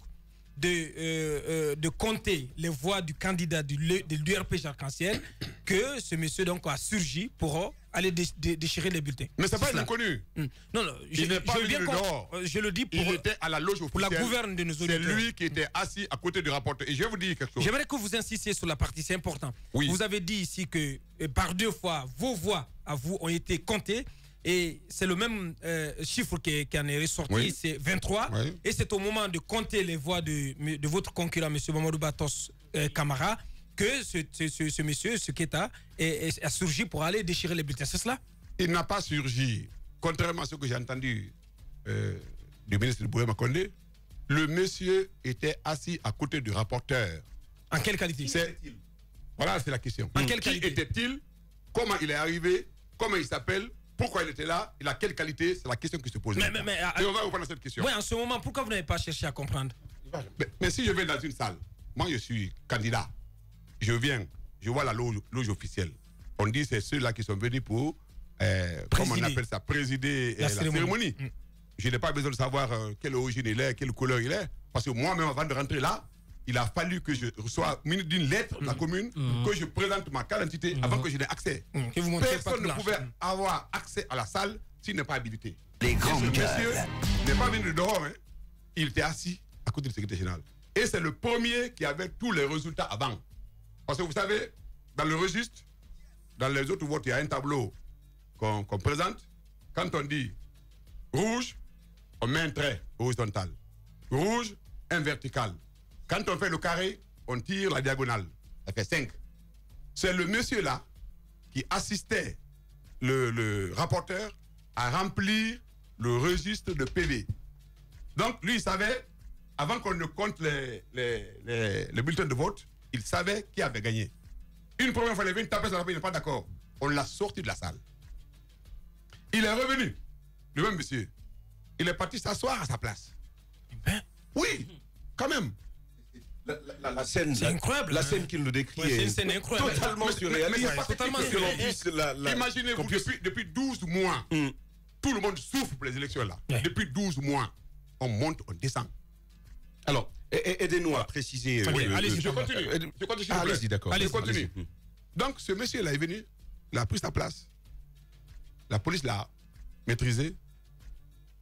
de compter les voix du candidat de l'URPG Arc-en-Ciel que ce monsieur donc a surgi pour aller déchirer les bulletins. Mais c'est pas un inconnu. Non, non, il n'est pas venu dehors. Je le dis il était à la loge officielle. Pour la gouverne de nos auditeurs. C'est lui qui était assis à côté du rapporteur. Et je vais vous dire quelque chose. J'aimerais que vous insistiez sur la partie, c'est important. Oui. Vous avez dit ici que par 2 fois, vos voix à vous ont été comptées. Et c'est le même chiffre qui en est ressorti, oui. C'est 23. Oui. Et c'est au moment de compter les voix de votre concurrent, M. Mamadou Batos Camara, que ce monsieur, ce Keita, a surgi pour aller déchirer les bulletins. C'est cela? Il n'a pas surgi. Contrairement à ce que j'ai entendu du ministre de Bourema Condé, le monsieur était assis à côté du rapporteur. En quelle qualité? Voilà, c'est la question. En quelle qualité? Qui était-il? Comment il est arrivé? Comment il s'appelle? Pourquoi il était là? Il a quelle qualité? C'est la question qui se pose. Et on va reprendre cette question. Oui, en ce moment, pourquoi vous n'avez pas cherché à comprendre? Mais si je vais dans une salle, moi je suis candidat, je viens, je vois la loge officielle. On dit c'est ceux-là qui sont venus pour, comment on appelle ça, présider la cérémonie. Je n'ai pas besoin de savoir quelle origine il est, quelle couleur il est. Parce que moi-même, avant de rentrer là, il a fallu que je reçoive d'une lettre de la commune, que je présente ma carte d'identité avant que je n'ai accès. Personne ne pouvait avoir accès à la salle s'il n'est pas habilité. Les grands monsieur n'est pas venu de dehors, hein. Il était assis à côté du secrétaire général. Et c'est le premier qui avait tous les résultats avant. Parce que vous savez, dans le registre, dans les autres votes, il y a un tableau qu'on présente. Quand on dit rouge, on met un trait horizontal. Rouge, un vertical. Quand on fait le carré, on tire la diagonale. Ça fait 5. C'est le monsieur-là qui assistait le rapporteur à remplir le registre de PV. Donc, lui, il savait, avant qu'on ne compte les bulletins de vote, il savait qui avait gagné. Une première fois, il est venu taper sur la table, il n'est pas d'accord. On l'a sorti de la salle. Il est revenu, le même monsieur. Il est parti s'asseoir à sa place. Oui, quand même. La scène, c'est incroyable. La scène qu'il nous décrit est incroyable. Totalement surréaliste. Imaginez-vous, depuis 12 mois, tout le monde souffre pour les élections là. Depuis 12 mois, on monte, on descend. Alors, aidez-nous à préciser. Allez-y, je continue. Allez-y, d'accord. Allez, continue. Donc, ce monsieur là est venu, il a pris sa place. La police l'a maîtrisé.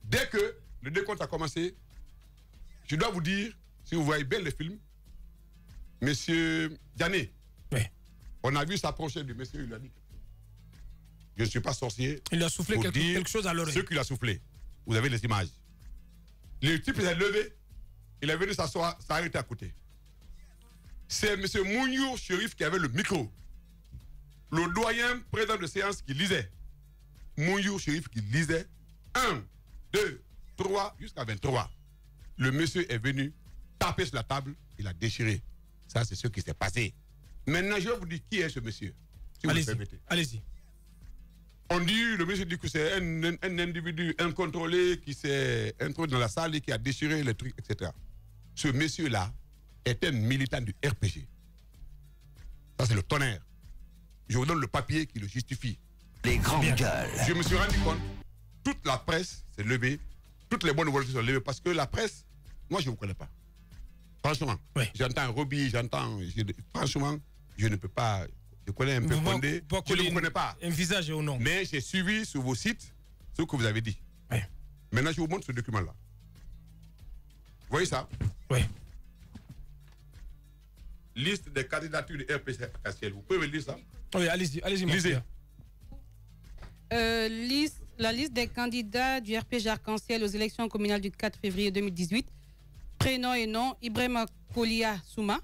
Dès que le décompte a commencé, je dois vous dire, si vous voyez bien le film, monsieur Diané, on a vu s'approcher du monsieur, il a dit je ne suis pas sorcier. Il a soufflé quelque chose à l'oreille. Ce qu'il a soufflé. Vous avez les images. Le type s'est levé, il est venu s'asseoir, s'arrêter à côté. C'est monsieur Mouniour Chérif qui avait le micro. Le doyen président de séance qui lisait. Mouniour Chérif qui lisait 1, 2, 3, jusqu'à 23. Le monsieur est venu taper sur la table, il a déchiré. Ça, c'est ce qui s'est passé. Maintenant, je vais vous dire qui est ce monsieur. Si allez-y. On dit, le monsieur dit que c'est un individu incontrôlé qui s'est introduit dans la salle et qui a déchiré les trucs, etc. ce monsieur-là est un militant du RPG. Ça, c'est le tonnerre. Je vous donne le papier qui le justifie. Les grandes gueules. Je me suis rendu compte, toute la presse s'est levée, toutes les bonnes volontés sont levées, parce que la presse, moi, je ne vous connais pas. Franchement, j'entends Roby, franchement, je ne peux pas. Je connais un peu Condé, je ne vous connais pas. Un visage au nom. Mais j'ai suivi sur vos sites ce que vous avez dit. Oui. Maintenant, je vous montre ce document-là. Vous voyez ça? Oui. Liste des candidatures du RPG Arc-en-Ciel. Vous pouvez me lire ça? Oui, allez-y, lisez. La liste des candidats du RPG Arc-en-Ciel aux élections communales du 4 février 2018. Prénom et nom, Ibrahima Kolia Souma.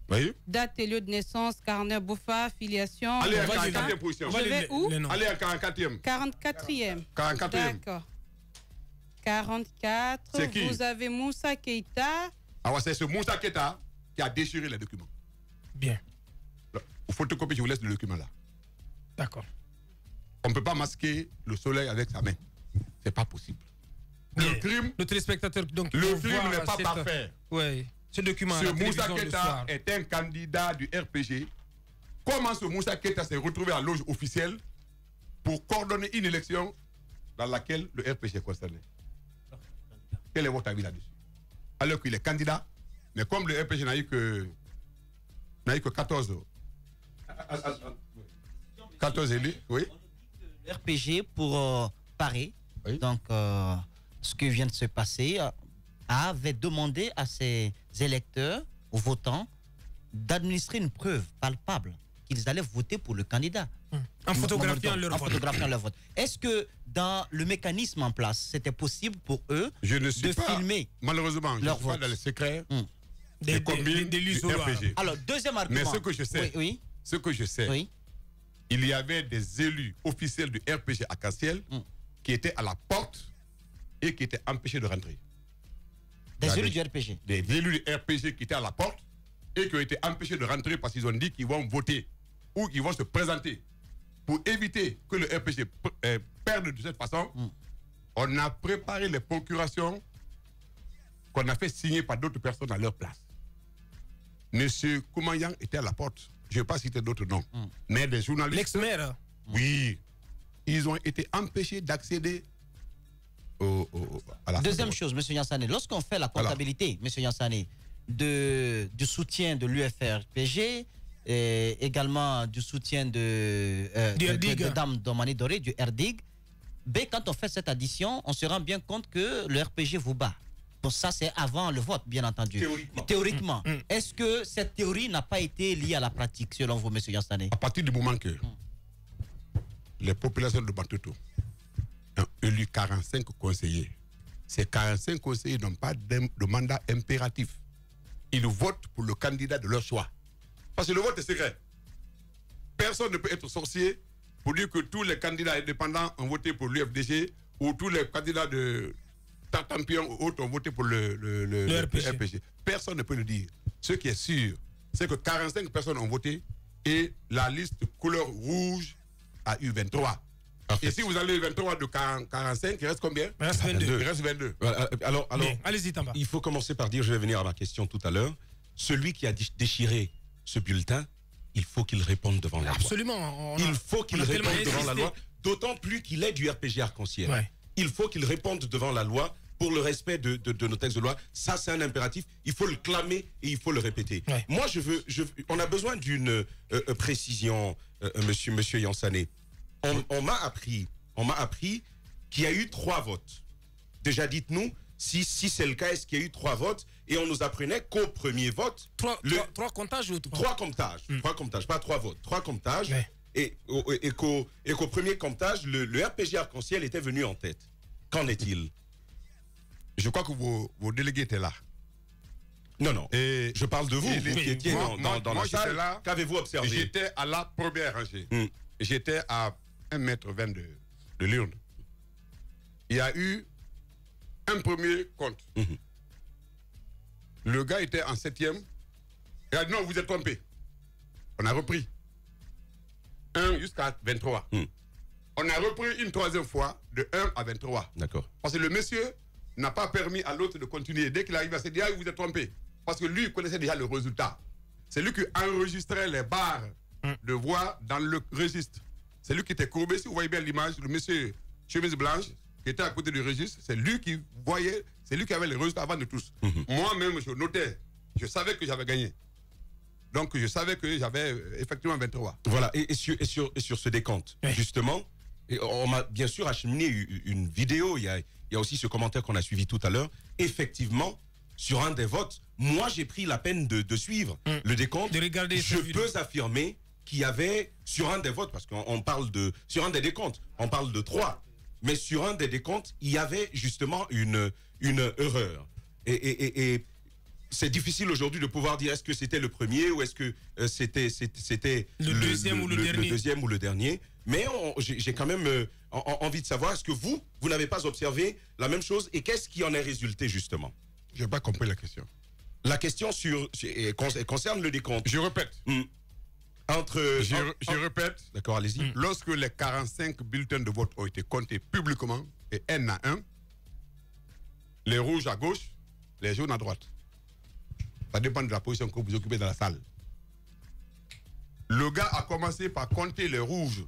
Oui. Date et lieu de naissance, Carnet Boufa, filiation. Allez à 44e position. Je vais où? Allez à 44e. 44e. 44e. D'accord. 44. C'est qui? Vous avez Moussa Keita. Ah ouais, c'est ce Moussa Keita qui a déchiré les documents. Bien. Au photocopie, je vous laisse le document là. D'accord. On ne peut pas masquer le soleil avec sa main. C'est pas possible. Le crime. Le téléspectateur, donc. Le crime n'est pas parfait. Oui. Ce document. Ce Moussa Keita est un candidat du RPG. Comment ce Moussa Keita s'est retrouvé à loge officielle pour coordonner une élection dans laquelle le RPG est concerné? Quel est votre avis là-dessus? Alors qu'il est candidat, mais comme le RPG n'a eu que 14 élus, oui. Le RPG, pour parer, oui. Donc ce qui vient de se passer, avait demandé à ses électeurs, aux votants, d'administrer une preuve palpable qu'ils allaient voter pour le candidat. En photographiant leur vote. Est-ce que dans le mécanisme en place, c'était possible pour eux de filmer malheureusement, leur je vote? suis pas dans le secret des RPG. Alors, deuxième argument. Mais ce que je sais, il y avait des élus officiels du RPG Arc-en-Ciel qui étaient à la porte et qui étaient empêchés de rentrer. Des élus du RPG? Des élus du RPG qui étaient à la porte et qui ont été empêchés de rentrer parce qu'ils ont dit qu'ils vont voter ou qu'ils vont se présenter. Pour éviter que le RPG perde de cette façon, on a préparé les procurations qu'on a fait signer par d'autres personnes à leur place. Monsieur Koumanyan était à la porte. Je ne vais pas citer d'autres noms. Mais des journalistes... L'ex-maire? Oui. Ils ont été empêchés d'accéder à la... Deuxième chose, M. Yansané, lorsqu'on fait la comptabilité, M. Yansané, du soutien de l'UFR-RPG, et également du soutien de Dame Domani Doré, du RDIG, quand on fait cette addition, on se rend bien compte que le RPG vous bat. Bon, ça, c'est avant le vote, bien entendu. Théoriquement. Est-ce que cette théorie n'a pas été liée à la pratique, selon vous, M. Yansané? À partir du moment que les populations de Matoto ont élu 45 conseillers, ces 45 conseillers n'ont pas de mandat impératif. Ils votent pour le candidat de leur choix. Parce que le vote est secret. Personne ne peut être sorcier pour dire que tous les candidats indépendants ont voté pour l'UFDG ou tous les candidats de Tartampion ou autres ont voté pour le RPG. Personne ne peut le dire. Ce qui est sûr, c'est que 45 personnes ont voté et la liste couleur rouge a eu 23. Et si vous allez 23 de 45, il reste combien? Il reste 22. Il reste 22. Alors allez-y, Tamba. Il faut commencer par dire, je vais venir à ma question tout à l'heure, celui qui a déchiré ce bulletin, il faut qu'il réponde devant la loi. Absolument. Il faut qu'il réponde devant la loi, d'autant plus qu'il est du RPG Arc-en-Ciel. Ouais. Il faut qu'il réponde devant la loi pour le respect de nos textes de loi. Ça, c'est un impératif. Il faut le clamer et il faut le répéter. Ouais. Moi, on a besoin d'une précision, monsieur Yansané. On m'a appris qu'il y a eu 3 votes. Déjà, dites-nous, si c'est le cas, est-ce qu'il y a eu 3 votes? Et on nous apprenait qu'au premier vote... 3 comptages ou 3 comptages. 3 comptages, pas 3 votes. 3 comptages. Ouais. Et qu'au premier comptage, le RPG Arc-en-Ciel était venu en tête. Qu'en est-il? Je crois que vos délégués étaient là. Non. Et je parle de vous, vous qui étiez dans la salle. Là, qu'avez-vous observé? J'étais à la première rangée. J'étais à 1,20 m de l'urne. Il y a eu un premier compte. Le gars était en 7e. Il a dit non, vous êtes trompé. On a repris. 1 jusqu'à 23. On a repris une 3e fois de 1 à 23. D'accord. Parce que le monsieur n'a pas permis à l'autre de continuer. Dès qu'il arrive à se dire, vous êtes trompé. Parce que lui, il connaissait déjà le résultat. C'est lui qui enregistrait les barres de voix dans le registre. C'est lui qui était courbé. Si vous voyez bien l'image, le monsieur chemise blanche, qui était à côté du registre, c'est lui qui voyait, c'est lui qui avait les résultats avant de tous. Moi-même, je notais, je savais que j'avais gagné. Donc, je savais que j'avais effectivement 23. Voilà, et sur ce décompte, justement, et on m'a bien sûr acheminé une vidéo, il y a aussi ce commentaire qu'on a suivi tout à l'heure. Effectivement, sur un des votes, moi j'ai pris la peine de suivre le décompte. De regarder je peux affirmer qu'il y avait, sur un des votes, parce qu'on parle sur un des décomptes, on parle de 3, mais sur un des décomptes, il y avait justement une erreur. Et c'est difficile aujourd'hui de pouvoir dire est-ce que c'était le premier ou est-ce que c'était le deuxième ou le dernier. Mais j'ai quand même envie de savoir, est-ce que vous n'avez pas observé la même chose et qu'est-ce qui en est résulté justement? Je n'ai pas compris la question. La question concerne le décompte. Je répète. Je répète. D'accord, allez-y. Lorsque les 45 bulletins de vote ont été comptés publiquement, et un à un, les rouges à gauche, les jaunes à droite. Ça dépend de la position que vous occupez dans la salle. Le gars a commencé par compter les rouges.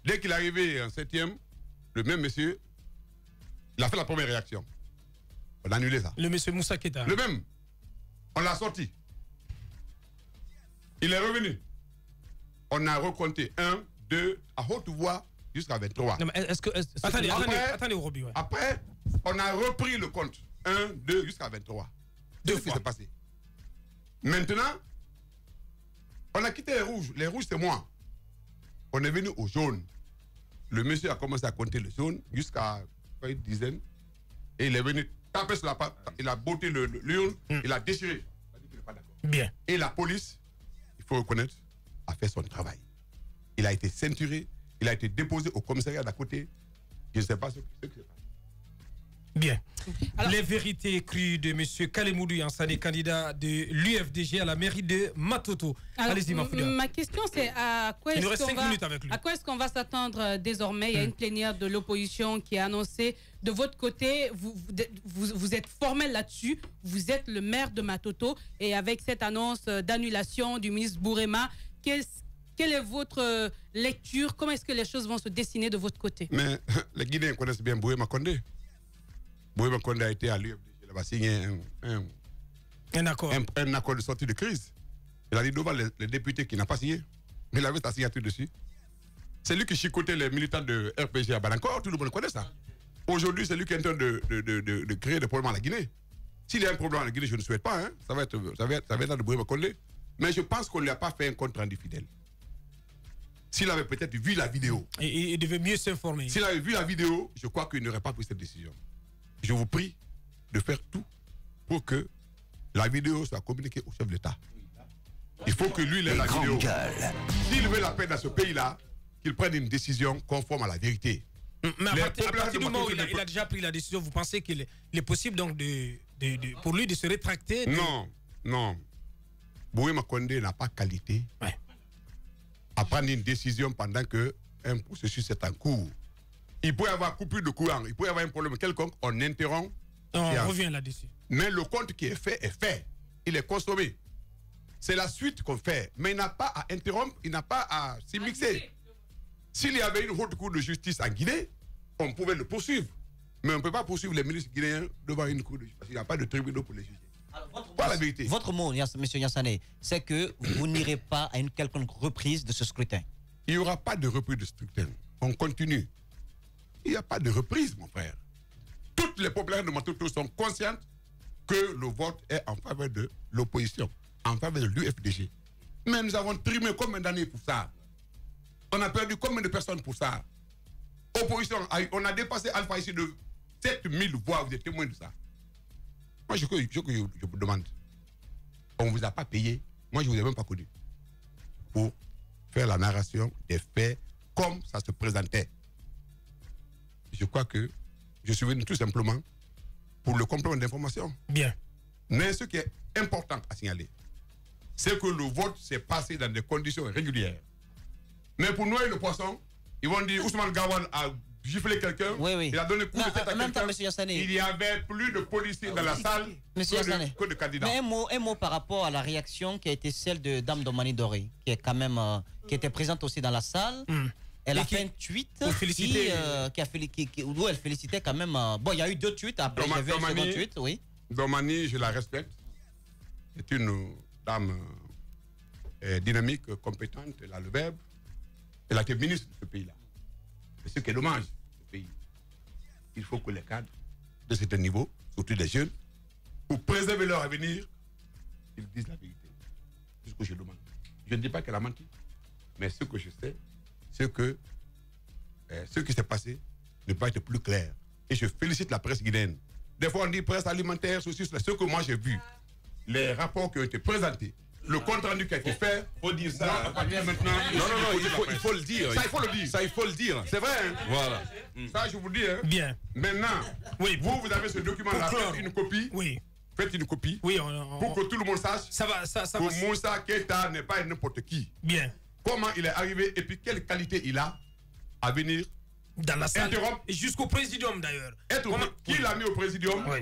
Dès qu'il est arrivé en 7e, le même monsieur, il a fait la première réaction. On a annulé ça. Le monsieur Moussa Keita. Le même. On l'a sorti. Il est revenu. On a recompté 1, 2, à haute voix, jusqu'à 23. Non, mais attendez, Roby. Ouais. Après, on a repris le compte. 1, 2, jusqu'à 23. Deux fois. fois. Qui s'est passé. Maintenant, on a quitté les rouges. Les rouges, c'est moi. On est venu au jaune. Le monsieur a commencé à compter le jaune jusqu'à une dizaine. Et il est venu taper sur la patte. Il a botté l'urne. Il a déchiré. Il n'est pas d'accord. Bien. Et la police, il faut reconnaître, a fait son travail. Il a été ceinturé. Il a été déposé au commissariat d'à côté. Je ne sais pas ce qui s'est passé. Bien. Alors, les vérités crues de M. Kalemoudou Yansane, candidat de l'UFDG à la mairie de Matoto. Allez-y, Mafoudia. Ma question, c'est à quoi est-ce qu'on va s'attendre désormais? Il y a une plénière de l'opposition qui a annoncé de votre côté, vous êtes formel là-dessus, vous êtes le maire de Matoto, et avec cette annonce d'annulation du ministre Bourema, quelle est votre lecture? Comment est-ce que les choses vont se dessiner de votre côté? Mais les Guinéens connaissent bien Bourema Condé. Bourema Condé a été à l'UFDG, il va signer un accord de sortie de crise. Il a dit devant les députés qu'il n'a pas signé, mais il avait sa signature dessus. C'est lui qui chicotait les militants de RPG à Balancor, tout le monde connaît ça. Aujourd'hui, c'est lui qui est en train de créer des problèmes à la Guinée. S'il y a un problème à la Guinée, je ne souhaite pas, hein, ça va être de Bourema Condé. Mais je pense qu'on ne lui a pas fait un compte rendu fidèle. S'il avait peut-être vu la vidéo. Et il devait mieux s'informer. S'il avait vu la vidéo, je crois qu'il n'aurait pas pris cette décision. Je vous prie de faire tout pour que la vidéo soit communiquée au chef de l'État. Il faut que lui, il ait la vidéo. S'il veut la paix dans ce pays-là, qu'il prenne une décision conforme à la vérité. Mais à partir du moment où il a déjà pris la décision, vous pensez qu'il est possible donc pour lui de se rétracter? Non. Bourema Condé n'a pas qualité à prendre une décision pendant que un processus est en cours. Il peut y avoir coupure de courant, il peut y avoir un problème quelconque, on interrompt. On revient là-dessus. Mais le compte qui est fait, il est consommé. C'est la suite qu'on fait. Mais il n'a pas à interrompre, il n'a pas à s'y mixer. S'il y avait une haute cour de justice en Guinée, on pouvait le poursuivre. Mais on ne peut pas poursuivre les ministres guinéens devant une cour de justice. Il n'y a pas de tribunal pour les juger. Pas la vérité. Votre mot, M. Yansane, c'est que vous n'irez pas à une quelconque reprise de ce scrutin. Il n'y aura pas de reprise de scrutin. On continue. Il n'y a pas de reprise, mon frère. Toutes les populations de Matoto sont conscientes que le vote est en faveur de l'opposition, en faveur de l'UFDG. Mais nous avons trimé combien d'années pour ça? On a perdu combien de personnes pour ça? Opposition, on a dépassé Alpha ici de 7000 voix, vous êtes témoin de ça. Moi, je vous demande, on ne vous a pas payé, moi je ne vous ai même pas connu, pour faire la narration des faits comme ça se présentait. Je crois que je suis venu tout simplement pour le complément d'information. Bien. Mais ce qui est important à signaler, c'est que le vote s'est passé dans des conditions régulières. Mais pour noyer le poisson, ils vont dire Ousmane Gawal a giflé quelqu'un, Oui. il a donné coup de tête à en même temps, quelqu'un. M. Yassane. Il y avait plus de policiers dans la salle que de candidats. Mais un mot par rapport à la réaction qui a été celle de Dame Domani Doré, qui est quand même qui était présente aussi dans la salle. Elle a fait un tweet où elle félicitait quand même. Bon, il y a eu 2 tweets. Après, j'ai vu un second tweet, oui. Domani, je la respecte. C'est une dame dynamique, compétente, elle a le verbe. Elle a été ministre de ce pays-là. C'est ce qui est dommage, ce pays. Il faut que les cadres de ce niveau, surtout les jeunes, pour préserver leur avenir, ils disent la vérité. C'est ce que je demande. Je ne dis pas qu'elle a menti, mais ce que je sais, c'est que ce qui s'est passé ne peut pas être plus clair. Et je félicite la presse guinéenne. Des fois, on dit presse alimentaire, ceci, cela. Ce que moi j'ai vu, les rapports qui ont été présentés, le compte rendu qui a été fait, faut dire ça. Maintenant, il faut le dire. Ça, il faut le dire. Ça, il faut le dire. C'est vrai, hein? Voilà. Ça, je vous dis. Hein? Bien. Maintenant, oui, vous avez ce document-là, faites une copie. Oui. Faites une copie. Oui, pour que tout le monde sache que Moussa Keita n'est pas n'importe qui. Bien. Comment il est arrivé et puis quelle qualité il a à venir dans la salle. Et jusqu'au présidium d'ailleurs. Qui l'a mis au présidium? Oui.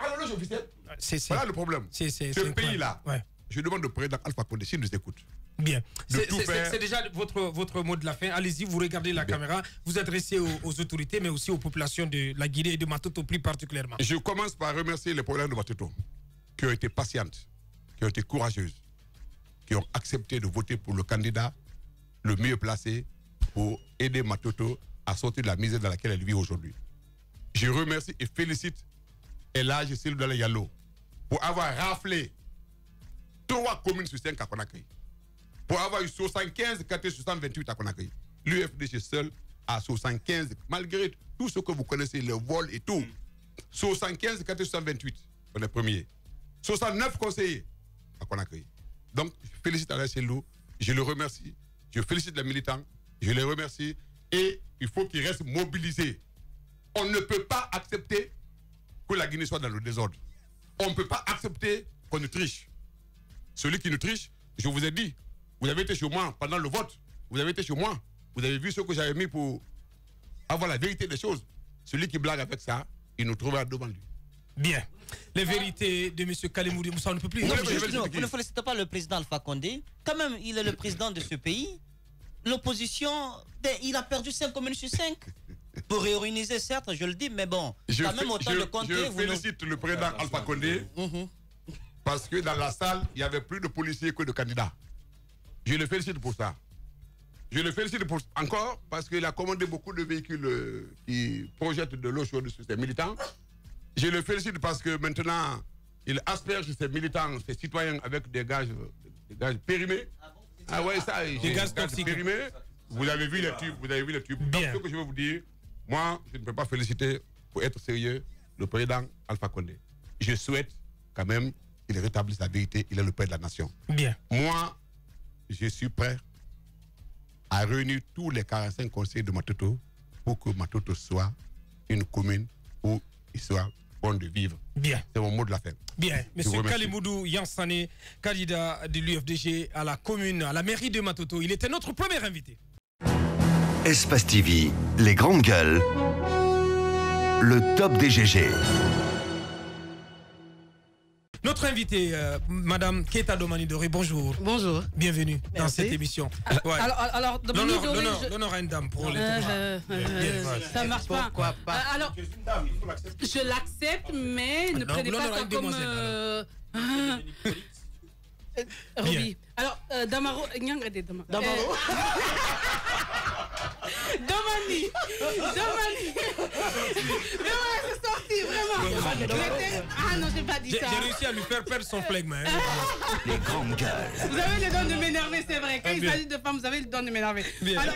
Alors là, officiel. Voilà le problème. Ce pays-là, je demande au président Alpha Condé s'il nous écoute. Bien. C'est déjà votre mot de la fin. Allez-y, vous regardez la caméra, vous adressez aux autorités, mais aussi aux populations de la Guinée et de Matoto plus particulièrement. Je commence par remercier les populations de Matoto qui ont été patientes, qui ont été courageuses, qui ont accepté de voter pour le candidat le mieux placé pour aider Matoto à sortir de la misère dans laquelle elle vit aujourd'hui. Je remercie et félicite Elhadji Sylvain Yallo pour avoir raflé 3 communes sur 5 à Conakry. Pour avoir eu 75 quartiers sur 128 à Conakry. L'UFDG seul a 75, malgré tout ce que vous connaissez, le vol et tout. 75 quartiers sur 128, on est premier. 69 conseillers à Conakry. Donc, je félicite Alain Sellou, je le remercie, je félicite les militants, je les remercie, et il faut qu'ils restent mobilisés. On ne peut pas accepter que la Guinée soit dans le désordre. On ne peut pas accepter qu'on nous triche. Celui qui nous triche, je vous ai dit, vous avez été chez moi pendant le vote, vous avez été chez moi, vous avez vu ce que j'avais mis pour avoir la vérité des choses. Celui qui blague avec ça, il nous trouvera devant lui. Bien. Les vérités de M. Kalemoudi Moussa, on ne peut plus. Non, vous ne félicitez pas le président Alpha Condé. Quand même, il est le président de ce pays. L'opposition, il a perdu 5 communes sur 5. Pour réorganiser, certes, je le dis, mais bon, quand même autant de compter. Je félicite le président Alpha Condé parce que dans la salle, il y avait plus de policiers que de candidats. Je le félicite pour ça. Je le félicite encore parce qu'il a commandé beaucoup de véhicules qui projettent de l'eau chaude sur ses militants. Je le félicite parce que maintenant, il asperge ses militants, ses citoyens avec des gaz périmés. Ah ouais, ça, des gaz périmés. Vous avez vu les tubes, Donc, ce que je veux vous dire, moi, je ne peux pas féliciter, pour être sérieux, le président Alpha Condé. Je souhaite quand même qu'il rétablisse la vérité. Il est le père de la nation. Bien. Moi, je suis prêt à réunir tous les 45 conseillers de Matoto pour que Matoto soit une commune où il soit bon de vivre. Bien. C'est mon mot de la fin. Bien. Monsieur Kalemoudou Yansane, candidat de l'UFDG à la commune, à la mairie de Matoto, il était notre premier invité. Espace TV, les grandes gueules, le top des GG. Notre invité, Madame Keita Domani Doré, bonjour. Bonjour. Bienvenue dans cette émission. Ouais. Alors l'honneur à une dame pour les ça ne marche pas. Pourquoi pas alors, je l'accepte, mais ne prenez pas ça comme... Roby. Alors, Damaro... Damaro. Domani. Mais ouais, c'est sorti, vraiment. Ah non, j'ai pas dit ça. J'ai réussi à lui faire perdre son flegme. Les grandes gueules. Vous avez le don de m'énerver, c'est vrai. Quand il s'agit de femmes, vous avez le don de m'énerver. Alors,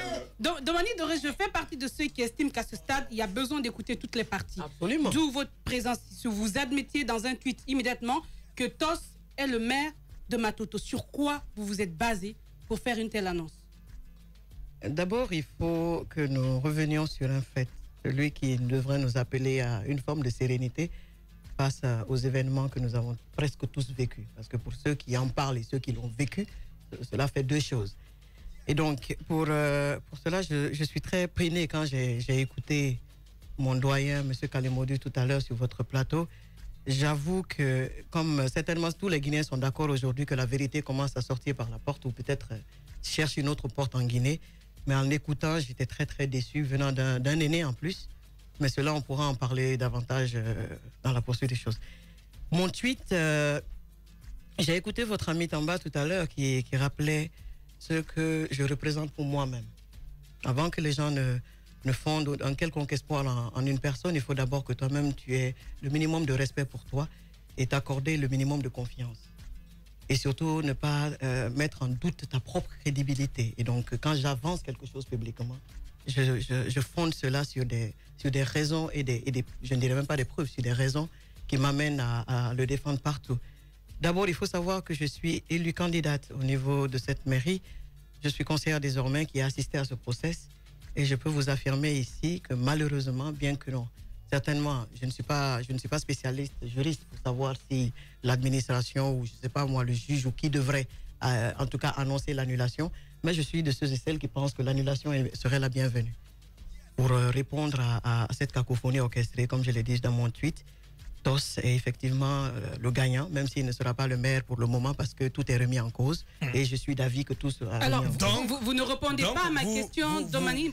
Domani Doré, je fais partie de ceux qui estiment qu'à ce stade, il y a besoin d'écouter toutes les parties. Absolument. D'où votre présence. Si vous admettiez dans un tweet immédiatement que Tos est le maire de Matoto, sur quoi vous vous êtes basé pour faire une telle annonce? D'abord, il faut que nous revenions sur un fait, celui qui devrait nous appeler à une forme de sérénité face aux événements que nous avons presque tous vécus. Parce que pour ceux qui en parlent et ceux qui l'ont vécu, cela fait 2 choses. Et donc, pour cela, je suis très peiné quand j'ai écouté mon doyen, M. Kalemodu, tout à l'heure sur votre plateau. J'avoue que, comme certainement tous les Guinéens sont d'accord aujourd'hui que la vérité commence à sortir par la porte, ou peut-être cherche une autre porte en Guinée, mais en l'écoutant, j'étais très très déçu, venant d'un aîné en plus. Mais cela, on pourra en parler davantage dans la poursuite des choses. Mon tweet, j'ai écouté votre ami Tamba tout à l'heure qui rappelait ce que je représente pour moi-même. Avant que les gens ne fondent un quelconque espoir en une personne, il faut d'abord que toi-même tu aies le minimum de respect pour toi et t'accorder le minimum de confiance. Et surtout, ne pas mettre en doute ta propre crédibilité. Et donc, quand j'avance quelque chose publiquement, je fonde cela sur des raisons et je ne dirais même pas des preuves, sur des raisons qui m'amènent à le défendre partout. D'abord, il faut savoir que je suis élue candidate au niveau de cette mairie. Je suis conseillère désormais qui a assisté à ce process. Et je peux vous affirmer ici que malheureusement, bien que non, certainement, je ne suis pas spécialiste juriste pour savoir si l'administration ou je ne sais pas moi, le juge ou qui devrait en tout cas annoncer l'annulation, mais je suis de ceux et celles qui pensent que l'annulation serait la bienvenue. Pour répondre à cette cacophonie orchestrée, comme je l'ai dit dans mon tweet, TOS est effectivement le gagnant, même s'il ne sera pas le maire pour le moment parce que tout est remis en cause. Et je suis d'avis que tout sera alors, remis en cause. Vous ne répondez pas à ma question, Domani.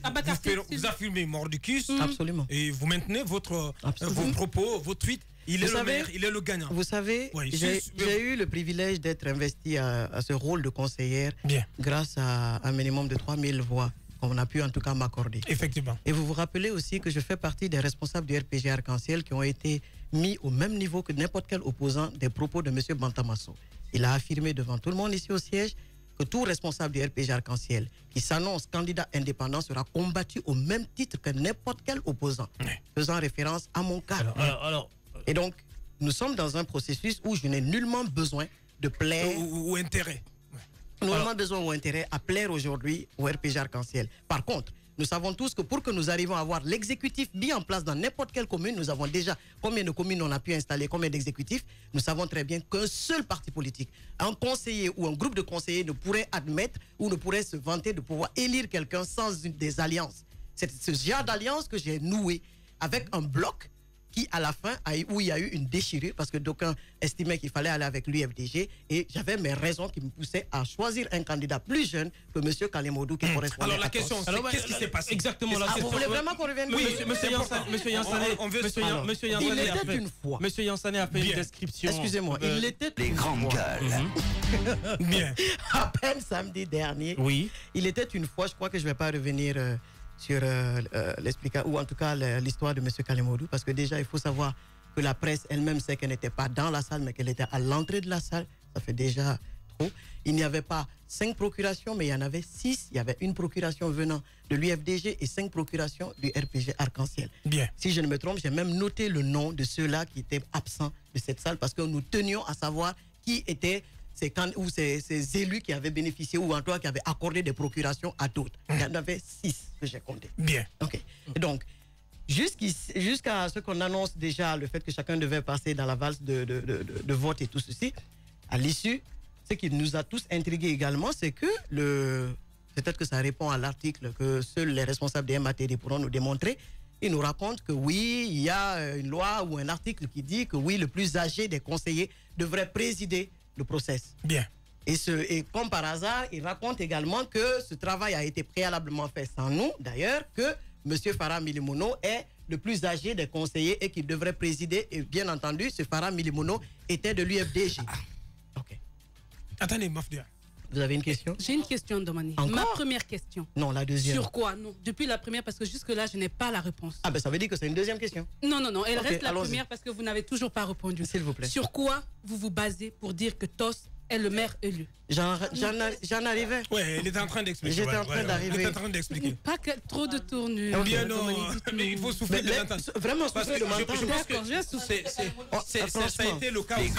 Vous affirmez mordicus. Absolument. Et vous maintenez vos propos, vos tweets. Il est le maire, il est le gagnant. Vous savez, oui, j'ai eu le privilège d'être investi à ce rôle de conseillère grâce à un minimum de 3000 voix qu'on a pu en tout cas m'accorder. Effectivement. Et vous vous rappelez aussi que je fais partie des responsables du RPG Arc-en-Ciel qui ont été mis au même niveau que n'importe quel opposant des propos de M. Bantamasso. Il a affirmé devant tout le monde ici au siège que tout responsable du RPG Arc-en-Ciel qui s'annonce candidat indépendant sera combattu au même titre que n'importe quel opposant, faisant référence à mon cas. Et donc, nous sommes dans un processus où je n'ai nullement besoin de plaire ou intérêt. Nous avons besoin ou intérêt à plaire aujourd'hui au RPG Arc-en-Ciel. Par contre, nous savons tous que pour que nous arrivions à avoir l'exécutif bien en place dans n'importe quelle commune, nous avons déjà combien de communes on a pu installer, combien d'exécutifs. Nous savons très bien qu'un seul parti politique, un conseiller ou un groupe de conseillers ne pourrait admettre ou ne pourrait se vanter de pouvoir élire quelqu'un sans des alliances. C'est ce genre d'alliance que j'ai noué avec un bloc qui, à la fin, où il y a eu une déchirure parce que d'aucuns estimaient qu'il fallait aller avec l'UFDG et j'avais mes raisons qui me poussaient à choisir un candidat plus jeune que M. Kalemodou qui correspondait. Alors la question, c'est qu'est-ce qui s'est passé exactement la question. Vous voulez vraiment qu'on revienne? Oui, Monsieur Yansané a fait une description. Excusez-moi, il était les grandes gueules. Bien. À peine samedi dernier. Oui. Il était une fois, je crois que je ne vais pas revenir sur l'explication, ou en tout cas l'histoire de M. Kalemodou, parce que déjà, il faut savoir que la presse elle-même sait qu'elle n'était pas dans la salle, mais qu'elle était à l'entrée de la salle. Ça fait déjà trop. Il n'y avait pas 5 procurations, mais il y en avait 6. Il y avait une procuration venant de l'UFDG et 5 procurations du RPG Arc-en-Ciel. Bien. Si je ne me trompe, j'ai même noté le nom de ceux-là qui étaient absents de cette salle, parce que nous tenions à savoir qui étaient ces élus qui avaient bénéficié ou en tout cas qui avaient accordé des procurations à d'autres. Il y en avait 6 que j'ai compté. Bien. OK. Et donc, jusqu'à ce qu'on annonce déjà le fait que chacun devait passer dans la valse de vote et tout ceci, à l'issue, ce qui nous a tous intrigués également, c'est que peut-être que ça répond à l'article que seuls les responsables des MATD pourront nous démontrer. Ils nous racontent que oui, il y a une loi ou un article qui dit que oui, le plus âgé des conseillers devrait présider le process. Bien. Et comme par hasard, il raconte également que ce travail a été préalablement fait sans nous, d'ailleurs, que M. Farah Milimono est le plus âgé des conseillers et qu'il devrait présider. Et bien entendu, ce Farah Milimono était de l'UFDG. OK. Attendez, Mafdia. Vous avez une question? J'ai une question, Domani. Ma première question. Non, la deuxième. Sur quoi? Non, depuis la première, parce que jusque-là, je n'ai pas la réponse. Ah ben ça veut dire que c'est une deuxième question. Non, elle reste la première parce que vous n'avez toujours pas répondu. S'il vous plaît. Sur quoi vous vous basez pour dire que TOS est le maire élu? J'en arrivais. Oui, il était en train d'expliquer. J'étais en train d'arriver. Il était en train d'expliquer. Pas que trop de tournures. Bien non, mais il faut souffler de l'entendre. Vraiment, parce que je pense que ça a été le cas aussi.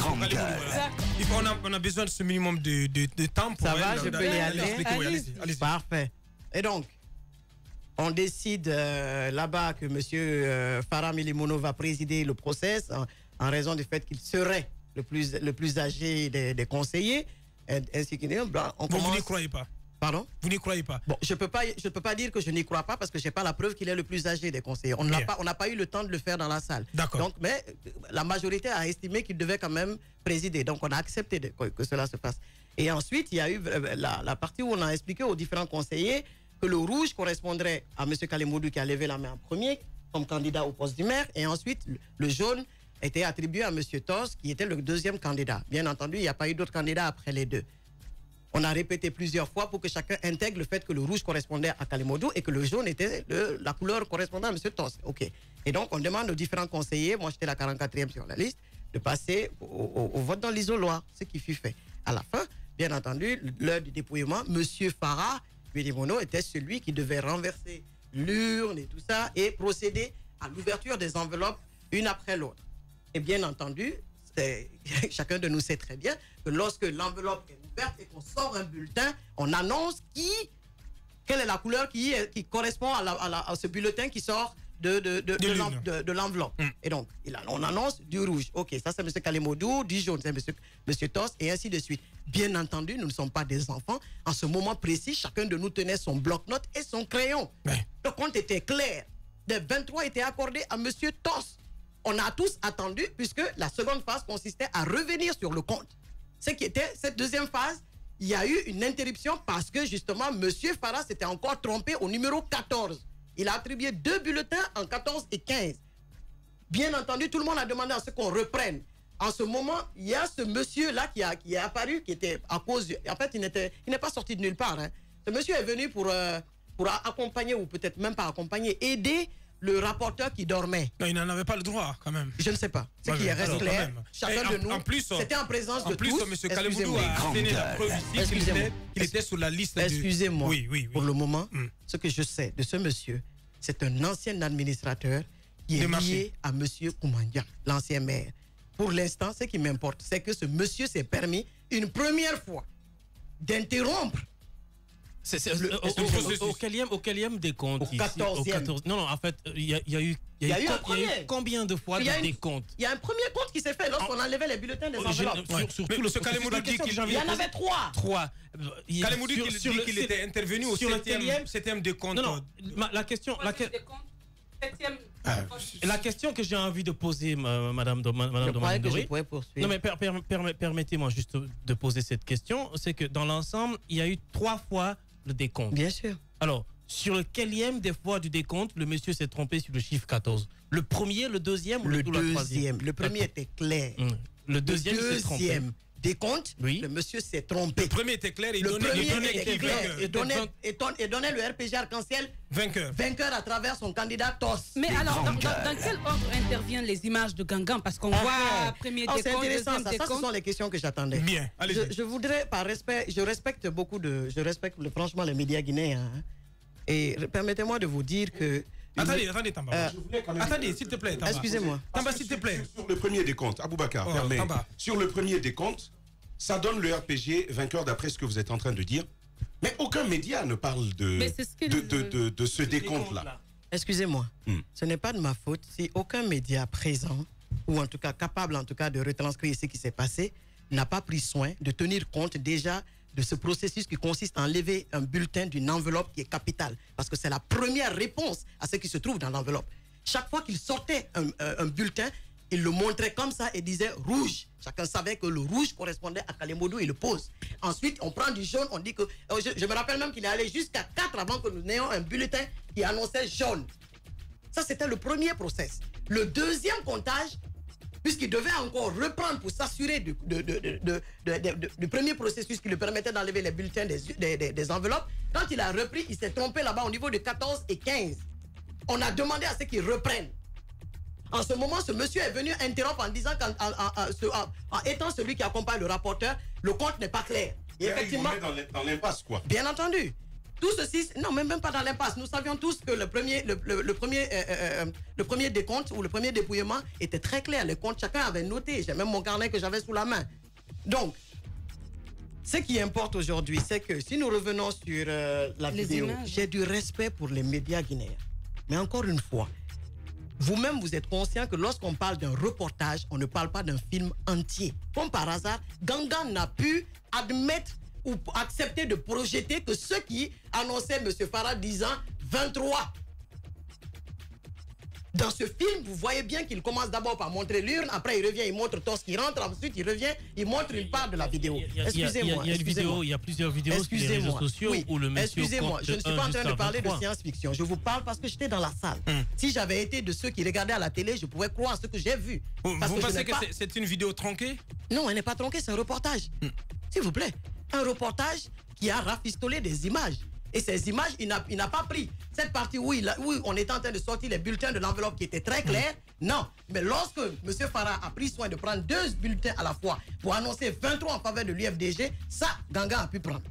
On a besoin de ce minimum de temps pour... Ça va, je peux y aller. Allez-y. Parfait. Et donc, on décide là-bas que M. Farah Milimono va présider le process en raison du fait qu'il serait le plus âgé des conseillers. Ainsi qu'il est, vous n'y croyez pas? Pardon? Vous n'y croyez pas? Bon, je peux pas dire que je n'y crois pas parce que j'ai pas la preuve qu'il est le plus âgé des conseillers. On n'a pas eu le temps de le faire dans la salle. D'accord. Donc, mais la majorité a estimé qu'il devait quand même présider. Donc, on a accepté que cela se passe. Et ensuite, il y a eu la partie où on a expliqué aux différents conseillers que le rouge correspondrait à M. Kalemodou qui a levé la main en premier comme candidat au poste du maire. Et ensuite, le jaune était attribué à M. Tos qui était le deuxième candidat. Bien entendu, il n'y a pas eu d'autres candidats après les deux. On a répété plusieurs fois pour que chacun intègre le fait que le rouge correspondait à Kalemodou et que le jaune était la couleur correspondant à M. Tos. OK. Et donc, on demande aux différents conseillers, moi j'étais la 44e sur la liste, de passer au vote dans l'isoloir, ce qui fut fait. À la fin, bien entendu, l'heure du dépouillement, M. Farah Bédimono était celui qui devait renverser l'urne et tout ça et procéder à l'ouverture des enveloppes une après l'autre. Et bien entendu, chacun de nous sait très bien que lorsque l'enveloppe est ouverte et qu'on sort un bulletin, on annonce quelle est la couleur qui correspond à ce bulletin qui sort de l'enveloppe. Et donc, on annonce du rouge. OK, ça c'est M. Kalemodou, du jaune, c'est M. Tos, et ainsi de suite. Bien entendu, nous ne sommes pas des enfants. En ce moment précis, chacun de nous tenait son bloc-notes et son crayon. Le compte était clair. Les 23 étaient accordés à M. Tos. On a tous attendu, puisque la seconde phase consistait à revenir sur le compte. Ce qui était cette deuxième phase, il y a eu une interruption parce que justement, M. Farah s'était encore trompé au numéro 14. Il a attribué 2 bulletins en 14 et 15. Bien entendu, tout le monde a demandé à ce qu'on reprenne. En ce moment, il y a ce monsieur-là qui est apparu, qui était à cause... En fait, il n'est pas sorti de nulle part. Hein. Ce monsieur est venu pour accompagner, ou peut-être même pas accompagner, aider le rapporteur qui dormait. Non, il n'en avait pas le droit, quand même. Je ne sais pas. Ce qui reste clair, chacun de nous, c'était en présence de tous. En plus, M. Kalemodou a donné la preuve ici qu'il était sur la liste. Excusez-moi. Oui. Pour le moment, ce que je sais de ce monsieur, c'est un ancien administrateur qui est lié à M. Koumandia, l'ancien maire. Pour l'instant, ce qui m'importe, c'est que ce monsieur s'est permis une première fois d'interrompre au quatrième décompte. Au 14e. Non, en fait, il y a eu combien de fois de décompte? Il y a un premier compte qui s'est fait lorsqu'on enlevait les bulletins des enveloppes. Surtout le Kalemodou dit qu'il y en avait 3. Kalemodou dit qu'il était intervenu au 7e décompte. Non, la question que j'ai envie de poser, Madame Domandori. Non, mais permettez-moi juste de poser cette question. C'est que dans l'ensemble, il y a eu 3 fois le décompte. Bien sûr. Alors, sur le quatrième des fois du décompte, le monsieur s'est trompé sur le chiffre 14. Le premier, le deuxième ou le troisième? Le premier était clair. Le deuxième s'est trompé. Décompte, le monsieur s'est trompé. Le premier était clair, il donnait le RPG Arc-en-Ciel vainqueur à travers son candidat Tos. Mais alors, dans quel ordre interviennent les images de Gangan? Parce qu'on voit premier décompte, c'est intéressant, deuxième décompte. Ça, ce sont les questions que j'attendais. Bien, allez-y. Je voudrais, par respect, je respecte franchement les médias guinéens. Hein. Et permettez-moi de vous dire que... Attendez, Tamba. Attendez, s'il te plaît, Tamba. Excusez-moi. Tamba, s'il te plaît. Sur le premier décompte, Aboubacar, permet. Sur le premier décompte, ça donne le RPG vainqueur d'après ce que vous êtes en train de dire. Mais aucun média ne parle de ce décompte-là. Excusez-moi. Ce n'est pas de ma faute si aucun média présent, ou en tout cas capable en tout cas de retranscrire ce qui s'est passé, n'a pas pris soin de tenir compte déjà de ce processus qui consiste à enlever un bulletin d'une enveloppe qui est capitale. Parce que c'est la première réponse à ce qui se trouve dans l'enveloppe. Chaque fois qu'il sortait un bulletin, il le montrait comme ça et disait rouge. Chacun savait que le rouge correspondait à Kalemodou, il le pose. Ensuite, on prend du jaune, on dit que... Je me rappelle même qu'il est allé jusqu'à 4 avant que nous n'ayons un bulletin qui annonçait jaune. Ça, c'était le premier process. Le deuxième comptage, puisqu'il devait encore reprendre pour s'assurer du premier processus qui lui permettait d'enlever les bulletins des enveloppes. Quand il a repris, il s'est trompé là-bas au niveau de 14 et 15. On a demandé à ce qu'il reprenne. En ce moment, ce monsieur est venu interrompre en disant qu'en étant celui qui accompagne le rapporteur, le compte n'est pas clair. Et effectivement, dans l'impasse, quoi. Bien entendu. Tout ceci, non, même pas dans l'impasse. Nous savions tous que le premier décompte ou le premier dépouillement était très clair. Les comptes, chacun avait noté. J'ai même mon carnet que j'avais sous la main. Donc, ce qui importe aujourd'hui, c'est que si nous revenons sur la vidéo, j'ai du respect pour les médias guinéens. Mais encore une fois, vous-même, vous êtes conscient que lorsqu'on parle d'un reportage, on ne parle pas d'un film entier. Comme par hasard, Gangan n'a pu admettre ou accepter de projeter que ceux qui annonçaient M. Farah disant 23. Dans ce film, vous voyez bien qu'il commence d'abord par montrer l'urne, après il revient, il montre Tos qui rentre, ensuite il revient, il montre une part de la vidéo. Excusez-moi. Il y a plusieurs vidéos sur les réseaux sociaux où le monsieur. Excusez-moi, je ne suis pas en train de parler de science-fiction. Je vous parle parce que j'étais dans la salle. Si j'avais été de ceux qui regardaient à la télé, je pouvais croire ce que j'ai vu. Vous pensez que c'est une vidéo tronquée? Non, elle n'est pas tronquée, c'est un reportage. S'il vous plaît. Un reportage qui a rafistolé des images. Et ces images, il n'a pas pris cette partie où on était en train de sortir les bulletins de l'enveloppe qui étaient très clairs. Non. Mais lorsque M. Farah a pris soin de prendre 2 bulletins à la fois pour annoncer 23 en faveur de l'UFDG, ça, Ganga a pu prendre.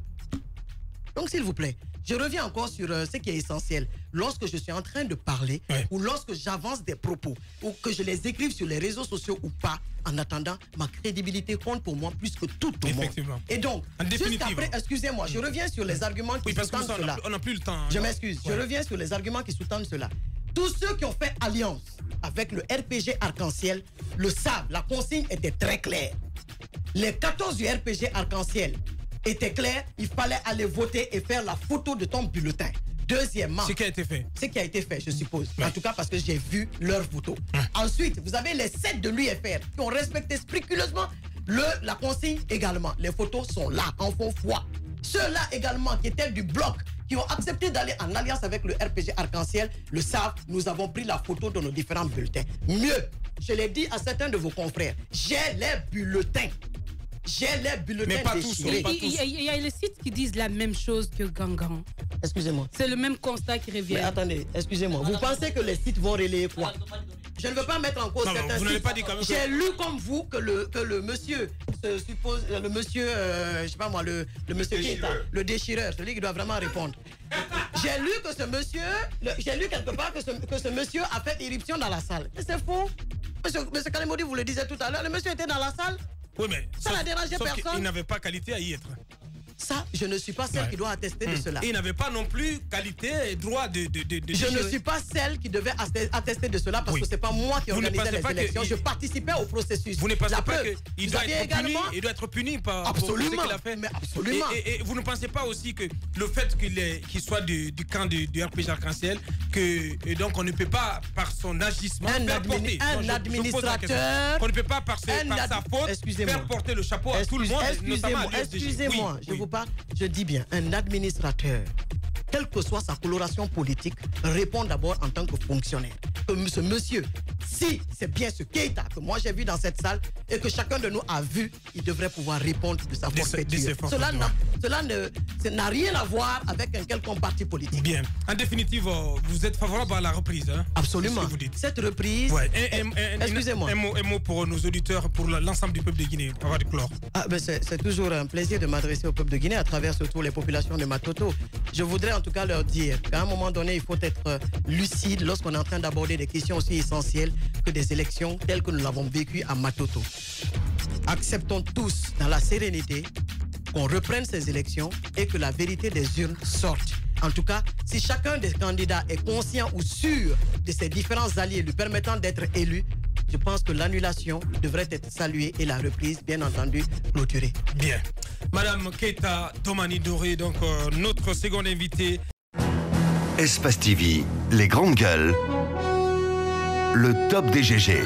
Donc, s'il vous plaît, je reviens encore sur ce qui est essentiel. Lorsque je suis en train de parler, ou lorsque j'avance des propos, ou que je les écrive sur les réseaux sociaux ou pas, en attendant, ma crédibilité compte pour moi plus que tout au monde. Et donc, jusqu'après, excusez-moi, je reviens sur les arguments qui sous-tendent cela. On n'a plus le temps. Je m'excuse, je reviens sur les arguments qui sous-tendent cela. Tous ceux qui ont fait alliance avec le RPG Arc-en-Ciel le savent, la consigne était très claire. Les 14 du RPG Arc-en-Ciel était clair, il fallait aller voter et faire la photo de ton bulletin. Deuxièmement, ce qui a été fait. Ce qui a été fait, je suppose. En tout cas, parce que j'ai vu leurs photos. Ensuite, vous avez les 7 de l'UFR qui ont respecté scrupuleusement la consigne également. Les photos sont là, en fond foi. Ceux-là également qui étaient du bloc, qui ont accepté d'aller en alliance avec le RPG Arc-en-Ciel, le savent, nous avons pris la photo de nos différents bulletins. Mieux, je l'ai dit à certains de vos confrères, j'ai les bulletins. J'ai les bulletins mais pas déchirés. Il y a les sites qui disent la même chose que Gangan. Excusez-moi. C'est le même constat qui revient. Mais attendez, excusez-moi. Vous pensez que les sites vont relayer quoi? Je ne veux pas mettre en cause certains sites. J'ai lu comme vous que le monsieur, le monsieur, je sais pas moi, le monsieur qui est là, le déchireur, celui qui doit vraiment répondre. J'ai lu que ce monsieur, j'ai lu quelque part que ce monsieur a fait irruption dans la salle. Mais c'est faux. Monsieur Kalimodi vous le disait tout à l'heure, le monsieur était dans la salle. Oui, mais ça n'a dérangé personne. Il n'avait pas qualité à y être. Ça, je ne suis pas celle qui doit attester de cela. Il n'avait pas non plus qualité et droit de je ne suis pas celle qui devait attester de cela parce que ce n'est pas moi qui organisais les élections. Je participais au processus. Vous ne pensez pas qu'il doit être puni par ce qu'il a fait? Mais absolument. Et vous ne pensez pas aussi que le fait qu'il soit du camp du RPG Arc-en-Ciel, que donc on ne peut pas par son agissement faire porter un administrateur, on ne peut pas par sa faute faire porter le chapeau à tout le monde, notamment à l'UFDG. Excusez-moi, je dis bien, un administrateur, quelle que soit sa coloration politique, répond d'abord en tant que fonctionnaire. Que ce monsieur, si c'est bien ce Keïta que moi j'ai vu dans cette salle et que chacun de nous a vu, il devrait pouvoir répondre de sa forfaiture. Cela n'a rien à voir avec un quelconque parti politique. Bien. En définitive, vous êtes favorable à la reprise, hein? Absolument. Vous dites. Cette reprise... Ouais. Excusez-moi. Un mot pour nos auditeurs, pour l'ensemble du peuple de Guinée, avoir du chlore. C'est toujours un plaisir de m'adresser au peuple de Guinée à travers surtout les populations de Matoto. Je voudrais en tout cas leur dire qu'à un moment donné, il faut être lucide lorsqu'on est en train d'aborder des questions aussi essentielles que des élections telles que nous l'avons vécues à Matoto. Acceptons tous dans la sérénité qu'on reprenne ces élections et que la vérité des urnes sorte. En tout cas, si chacun des candidats est conscient ou sûr de ses différents alliés lui permettant d'être élu, je pense que l'annulation devrait être saluée et la reprise, bien entendu, clôturée. Bien. Madame Keïta Domani Doré, donc notre seconde invitée. Espace TV, les grandes gueules, le top des GG.